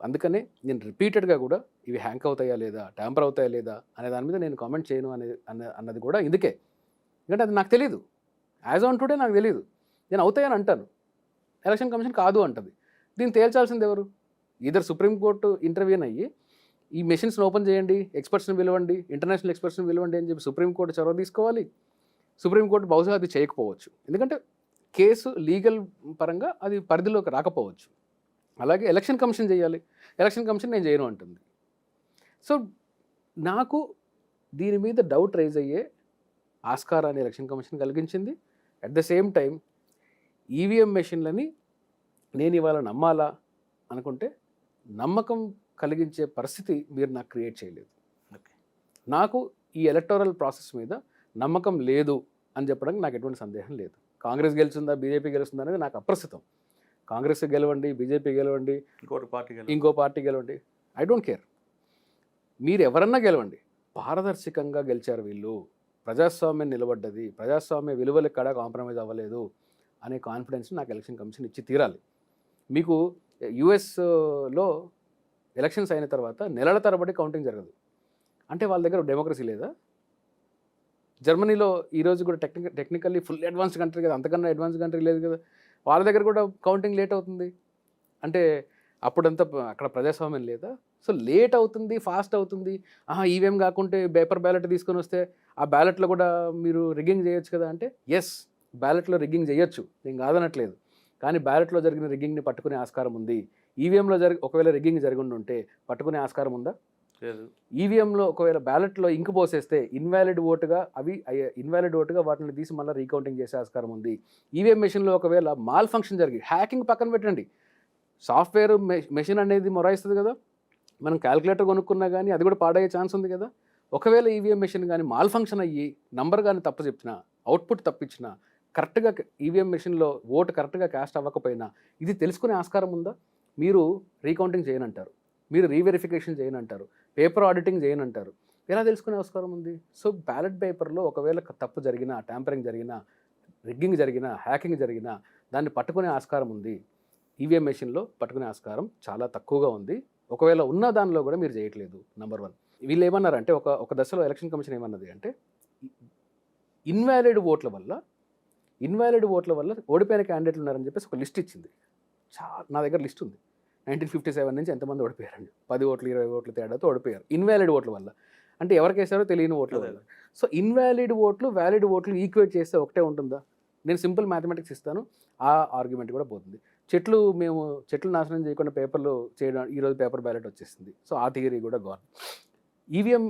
అందుకనే నేను రిపీటెడ్గా కూడా ఇవి హ్యాంక్ అవుతాయా లేదా, ట్యాంపర్ అవుతాయా లేదా అనే దాని మీద నేను కామెంట్ చేయను అన్నది కూడా ఇందుకే. ఎందుకంటే అది నాకు తెలియదు. యాజ్ ఆన్ టుడే నాకు తెలియదు. నేను అవుతాయని అంటాను, ఎలక్షన్ కమిషన్ కాదు అంటుంది. దీన్ని తేల్చాల్సింది ఎవరు? ఈధర్ సుప్రీంకోర్టు ఇంటర్వ్యూన్ అయ్యి ఈ మెషిన్స్ని ఓపెన్ చేయండి, ఎక్స్పర్ట్స్ని పిలవండి, ఇంటర్నేషనల్ ఎక్స్పర్ట్స్ని పిలవండి అని చెప్పి సుప్రీంకోర్టు చొరవ తీసుకోవాలి. సుప్రీంకోర్టు బహుశా అది చేయకపోవచ్చు, ఎందుకంటే కేసు లీగల్ పరంగా అది పరిధిలోకి రాకపోవచ్చు. అలాగే ఎలక్షన్ కమిషన్ చేయాలి, ఎలక్షన్ కమిషన్ నేను చేయను అంటుంది. సో నాకు దీని మీద డౌట్ రైజ్ అయ్యే ఆస్కారాన్ని ఎలక్షన్ కమిషన్ కలిగించింది. At the same time EVM మెషిన్లని నేను ఇవాళ నమ్మాలా అనుకుంటే నమ్మకం కలిగించే పరిస్థితి మీరు నాకు క్రియేట్ చేయలేదు. నాకు ఈ ఎలక్టోరల్ ప్రాసెస్ మీద నమ్మకం లేదు అని చెప్పడానికి నాకు ఎటువంటి సందేహం లేదు. కాంగ్రెస్ గెలుస్తుందా, బీజేపీ గెలుస్తుందా అనేది నాకు అప్రస్తుతం. కాంగ్రెస్ గెలవండి, బీజేపీ గెలవండి, ఇంకో పార్టీ గెలవండి, ఐ డోంట్ కేర్. మీరు ఎవరన్నా గెలవండి, పారదర్శకంగా గెలిచారు వీళ్ళు, ప్రజాస్వామ్యం నిలబడ్డది, ప్రజాస్వామ్య విలువలు ఎక్కడా కాంప్రమైజ్ అవ్వలేదు అనే కాన్ఫిడెన్స్ నాకు ఎలక్షన్ కమిషన్ ఇచ్చి తీరాలి. మీకు యుఎస్లో ఎలక్షన్స్ అయిన తర్వాత నెలల తరబడి కౌంటింగ్ జరగదు. అంటే వాళ్ళ దగ్గర డెమోక్రసీ లేదా? జర్మనీలో ఈరోజు కూడా టెక్నికల్లీ ఫుల్ అడ్వాన్స్డ్ కంట్రీ కదా, అంతకన్నా అడ్వాన్స్ కంట్రీ లేదు కదా, వాళ్ళ దగ్గర కూడా కౌంటింగ్ లేట్ అవుతుంది. అంటే అప్పుడంతా అక్కడ ప్రజాస్వామ్యం లేదా? సో లేట్ అవుతుంది, ఫాస్ట్ అవుతుంది. ఈవీఎం కాకుంటే పేపర్ బ్యాలెట్ తీసుకొని వస్తే ఆ బ్యాలెట్లో కూడా మీరు రిగ్గింగ్ చేయొచ్చు కదా అంటే, ఎస్, బ్యాలెట్లో రిగ్గింగ్ చేయొచ్చు, నేను కాదనట్లేదు. కానీ బ్యాలెట్లో జరిగిన రిగ్గింగ్ని పట్టుకునే ఆస్కారం ఉంది. ఈవీఎంలో ఒకవేళ రిగ్గింగ్ జరిగి ఉంటే పట్టుకునే ఆస్కారం ఉందా? ఈవీఎంలో ఒకవేళ బ్యాలెట్లో ఇంకు పోసేస్తే ఇన్వాలిడ్ ఓటుగా వాటిని తీసి మళ్ళీ రీకౌంటింగ్ చేసే ఆస్కారం ఉంది. ఈవీఎం మెషిన్లో ఒకవేళ మాల్ ఫంక్షన్ జరిగి, హ్యాకింగ్ పక్కన పెట్టండి, సాఫ్ట్వేర్ మెషిన్ అనేది మొరాయిస్తుంది కదా, మనం క్యాలిక్యులేటర్ కొనుక్కున్నా కానీ అది కూడా పాడయ్యే ఛాన్స్ ఉంది కదా. ఒకవేళ ఈవీఎం మెషిన్ కానీ మాల్ ఫంక్షన్ అయ్యి నంబర్ కానీ తప్పు చెప్పినా, అవుట్పుట్ తప్పించినా, కరెక్ట్గా ఈవీఎం మెషిన్లో ఓటు కరెక్ట్గా క్యాస్ట్ అవ్వకపోయినా ఇది తెలుసుకునే ఆస్కారం ఉందా? మీరు రీకౌంటింగ్ చేయనంటారు, మీరు రీవెరిఫికేషన్ చేయనంటారు, పేపర్ ఆడిటింగ్ చేయనంటారు, ఎలా తెలుసుకునే ఆస్కారం ఉంది? సో బ్యాలెట్ పేపర్లో ఒకవేళ తప్పు జరిగినా, ట్యాంపరింగ్ జరిగినా, రిగ్గింగ్ జరిగినా, హ్యాకింగ్ జరిగినా దాన్ని పట్టుకునే ఆస్కారం ఉంది. ఈవీఎం మెషిన్లో పట్టుకునే ఆస్కారం చాలా తక్కువగా ఉంది. ఒకవేళ ఉన్న దానిలో కూడా మీరు చేయట్లేదు. నెంబర్ 1. వీళ్ళు ఏమన్నారంటే ఒక దశలో ఎలక్షన్ కమిషన్ ఏమన్నది అంటే, ఇన్వాలిడ్ ఓట్ల వల్ల ఓడిపోయిన క్యాండిడేట్లు ఉన్నారని చెప్పేసి ఒక లిస్ట్ ఇచ్చింది. నా దగ్గర లిస్ట్ ఉంది. 1957 నుంచి ఎంతమంది ఓడిపోయారండి, 10 ఓట్లు 20 ఓట్ల తేడాతో ఓడిపోయారు ఇన్వాలిడ్ ఓట్ల వల్ల. అంటే ఎవరికేసారో తెలియని ఓట్ల వల్ల. సో ఇన్వాలిడ్ ఓట్లు వ్యాలిడ్ ఓట్లు ఈక్వేట్ చేస్తే ఒకటే ఉంటుందా? నేను సింపుల్ మ్యాథమెటిక్స్ ఇస్తాను, ఆ ఆర్గ్యుమెంట్ కూడా పోతుంది. చెట్లు నాశనం చేయకుండా పేపర్లు చేయడం, ఈరోజు పేపర్ బ్యాలెట్ వచ్చేసింది. సో ఆ థియరీ కూడా గోన్. ఈవీఎం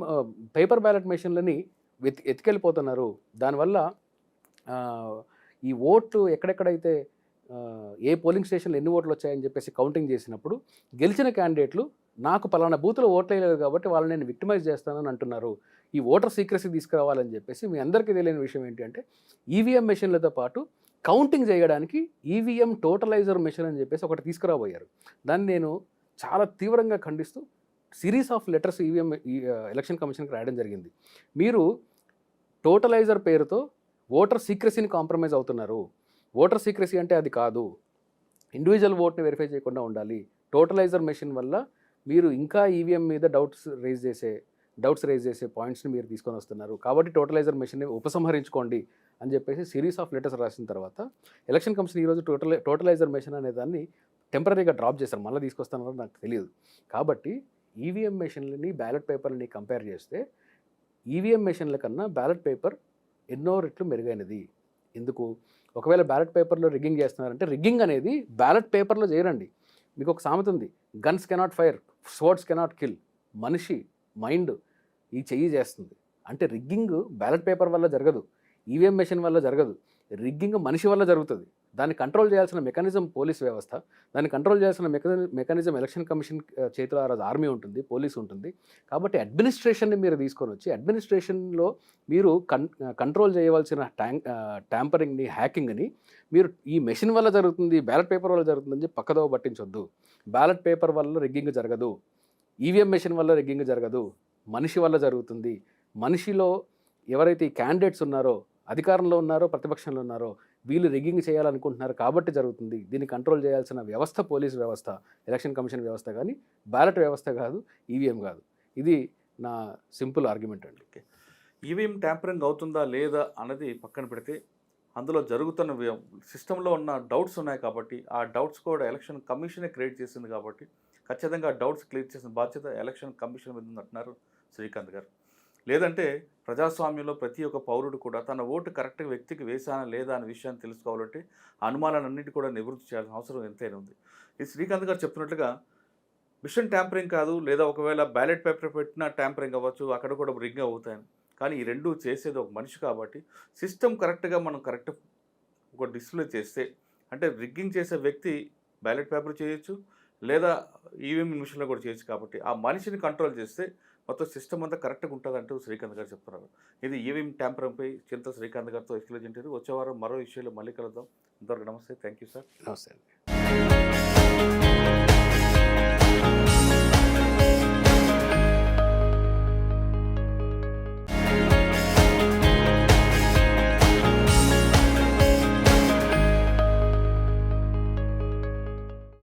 పేపర్ బ్యాలెట్ మెషిన్లని ఎత్తుకెళ్ళిపోతున్నారు. దానివల్ల ఈ ఓట్లు ఎక్కడెక్కడైతే ఏ పోలింగ్ స్టేషన్లో ఎన్ని ఓట్లు వచ్చాయని చెప్పేసి కౌంటింగ్ చేసినప్పుడు గెలిచిన క్యాండిడేట్లు నాకు పలానా బూత్లో ఓట్లు వేయలేదు కాబట్టి వాళ్ళని నేను విక్టిమైజ్ చేస్తానని అంటున్నారు. ఈ ఓటర్ సీక్రసీ తీసుకురావాలని చెప్పేసి మీ అందరికీ తెలియని విషయం ఏంటి అంటే, ఈవీఎం మెషిన్లతో పాటు కౌంటింగ్ చేయడానికి ఈవీఎం టోటలైజర్ మెషిన్ అని చెప్పేసి ఒకటి తీసుకురాబోయారు. దాన్ని నేను చాలా తీవ్రంగా ఖండిస్తూ సిరీస్ ఆఫ్ లెటర్స్ ఎలక్షన్ కమిషన్కి రాయడం జరిగింది. మీరు టోటలైజర్ పేరుతో ఓటర్ సీక్రసీని కాంప్రమైజ్ అవుతున్నారు. ఓటర్ సీక్రసీ అంటే అది కాదు, ఇండివిజువల్ ఓట్ని వెరిఫై చేయకుండా ఉండాలి. టోటలైజర్ మెషిన్ వల్ల మీరు ఇంకా ఈవీఎం మీద డౌట్స్ రైజ్ చేసే పాయింట్స్ని మీరు తీసుకొని వస్తున్నారు. కాబట్టి టోటలైజర్ మెషిన్ని ఉపసంహరించుకోండి అని చెప్పేసి సిరీస్ ఆఫ్ లెటర్స్ రాసిన తర్వాత ఎలక్షన్ కమిషన్ ఈరోజు టోటలైజర్ మెషిన్ అనే దాన్ని టెంపరీగా డ్రాప్ చేస్తారు, మళ్ళీ తీసుకొస్తానో నాకు తెలియదు. కాబట్టి ఈవీఎం మెషిన్లని బ్యాలెట్ పేపర్ని కంపేర్ చేస్తే ఈవీఎం మెషిన్ల కన్నా బ్యాలెట్ పేపర్ ఎన్నో రెట్లు మెరుగైనది. ఎందుకు? ఒకవేళ బ్యాలెట్ పేపర్లో రిగ్గింగ్ చేస్తున్నారంటే రిగ్గింగ్ అనేది బ్యాలెట్ పేపర్లో చేయరండి. మీకు ఒక సామెత ఉంది, guns cannot fire, swords cannot kill. మనిషి మైండ్ ఈ చెయ్యి చేస్తుంది. అంటే రిగ్గింగ్ బ్యాలెట్ పేపర్ వల్ల జరగదు, ఈవీఎం మెషిన్ వల్ల జరగదు, రిగ్గింగ్ మనిషి వల్ల జరుగుతుంది. దాన్ని కంట్రోల్ చేయాల్సిన మెకానిజం పోలీస్ వ్యవస్థ, దాన్ని కంట్రోల్ చేయాల్సిన మెకానిజం ఎలక్షన్ కమిషన్ చేతిలో ఆ రోజు ఆర్మీ ఉంటుంది, పోలీసు ఉంటుంది. కాబట్టి అడ్మినిస్ట్రేషన్ని మీరు తీసుకొని వచ్చి అడ్మినిస్ట్రేషన్లో మీరు కంట్రోల్ చేయవలసిన ట్యాంపరింగ్ని, హ్యాకింగ్ని మీరు ఈ మెషిన్ వల్ల జరుగుతుంది, బ్యాలెట్ పేపర్ వల్ల జరుగుతుందని చెప్పి పక్కదోవ పట్టించొద్దు. బ్యాలెట్ పేపర్ వల్ల రిగ్గింగ్ జరగదు, ఈవీఎం మెషిన్ వల్ల రిగ్గింగ్ జరగదు, మనిషి వల్ల జరుగుతుంది. మనిషిలో ఎవరైతే ఈ క్యాండిడేట్స్ ఉన్నారో, అధికారంలో ఉన్నారో ప్రతిపక్షంలో ఉన్నారో, వీళ్ళు రిగ్గింగ్ చేయాలనుకుంటున్నారు కాబట్టి జరుగుతుంది. దీన్ని కంట్రోల్ చేయాల్సిన వ్యవస్థ పోలీస్ వ్యవస్థ, ఎలక్షన్ కమిషన్ వ్యవస్థ, కానీ బ్యాలెట్ వ్యవస్థ కాదు, ఈవీఎం కాదు. ఇది నా సింపుల్ ఆర్గ్యుమెంట్ అండి. ఓకే, ఈవీఎం ట్యాంపరింగ్ అవుతుందా లేదా అన్నది పక్కన పెడితే అందులో జరుగుతున్న సిస్టంలో ఉన్న డౌట్స్ ఉన్నాయి కాబట్టి ఆ డౌట్స్ కూడా ఎలక్షన్ కమిషనే క్రియేట్ చేసింది కాబట్టి ఖచ్చితంగా ఆ డౌట్స్ క్లియర్ చేసిన బాధ్యత ఎలక్షన్ కమిషన్ మీద ఉందంటున్నారు శ్రీకాంత్ గారు. లేదంటే ప్రజాస్వామ్యంలో ప్రతి ఒక్క పౌరుడు కూడా తన ఓటు కరెక్ట్గా వ్యక్తికి వేశానా లేదా అనే విషయాన్ని తెలుసుకోవాలంటే అనుమానాలన్నింటి కూడా నివృత్తి చేయాల్సిన అవసరం ఎంతైనా ఉంది. ఇది శ్రీకాంత్ గారు చెప్తున్నట్లుగా మిషన్ ట్యాంపరింగ్ కాదు, లేదా ఒకవేళ బ్యాలెట్ పేపర్ పెట్టినా ట్యాంపరింగ్ అవ్వచ్చు, అక్కడ కూడా రింగ్ అవుతాయని. కానీ ఈ రెండు చేసేది ఒక మనిషి కాబట్టి సిస్టమ్ కరెక్ట్గా మనం కరెక్ట్ ఒక డిస్ప్లే చేస్తే, అంటే రిగ్గింగ్ చేసే వ్యక్తి బ్యాలెట్ పేపర్ చేయొచ్చు, లేదా ఈవీఎం మిషన్లో కూడా చేయొచ్చు. కాబట్టి ఆ మనిషిని కంట్రోల్ చేస్తే మొత్తం సిస్టమ్ అంతా కరెక్ట్గా ఉంటుంది అంటూ శ్రీకాంత్ గారు చెప్తున్నారు. ఇది ఈవీఎం ట్యాంపరింగ్పై చింత శ్రీకాంత్ గారితో ఎక్స్ప్లెయిన్ చేశారు. వచ్చే వారం మరో విషయంలో మళ్ళీ కలుద్దాం. ఇంతవరకు నమస్తే, థ్యాంక్ యూ సార్. నమస్తే అండి.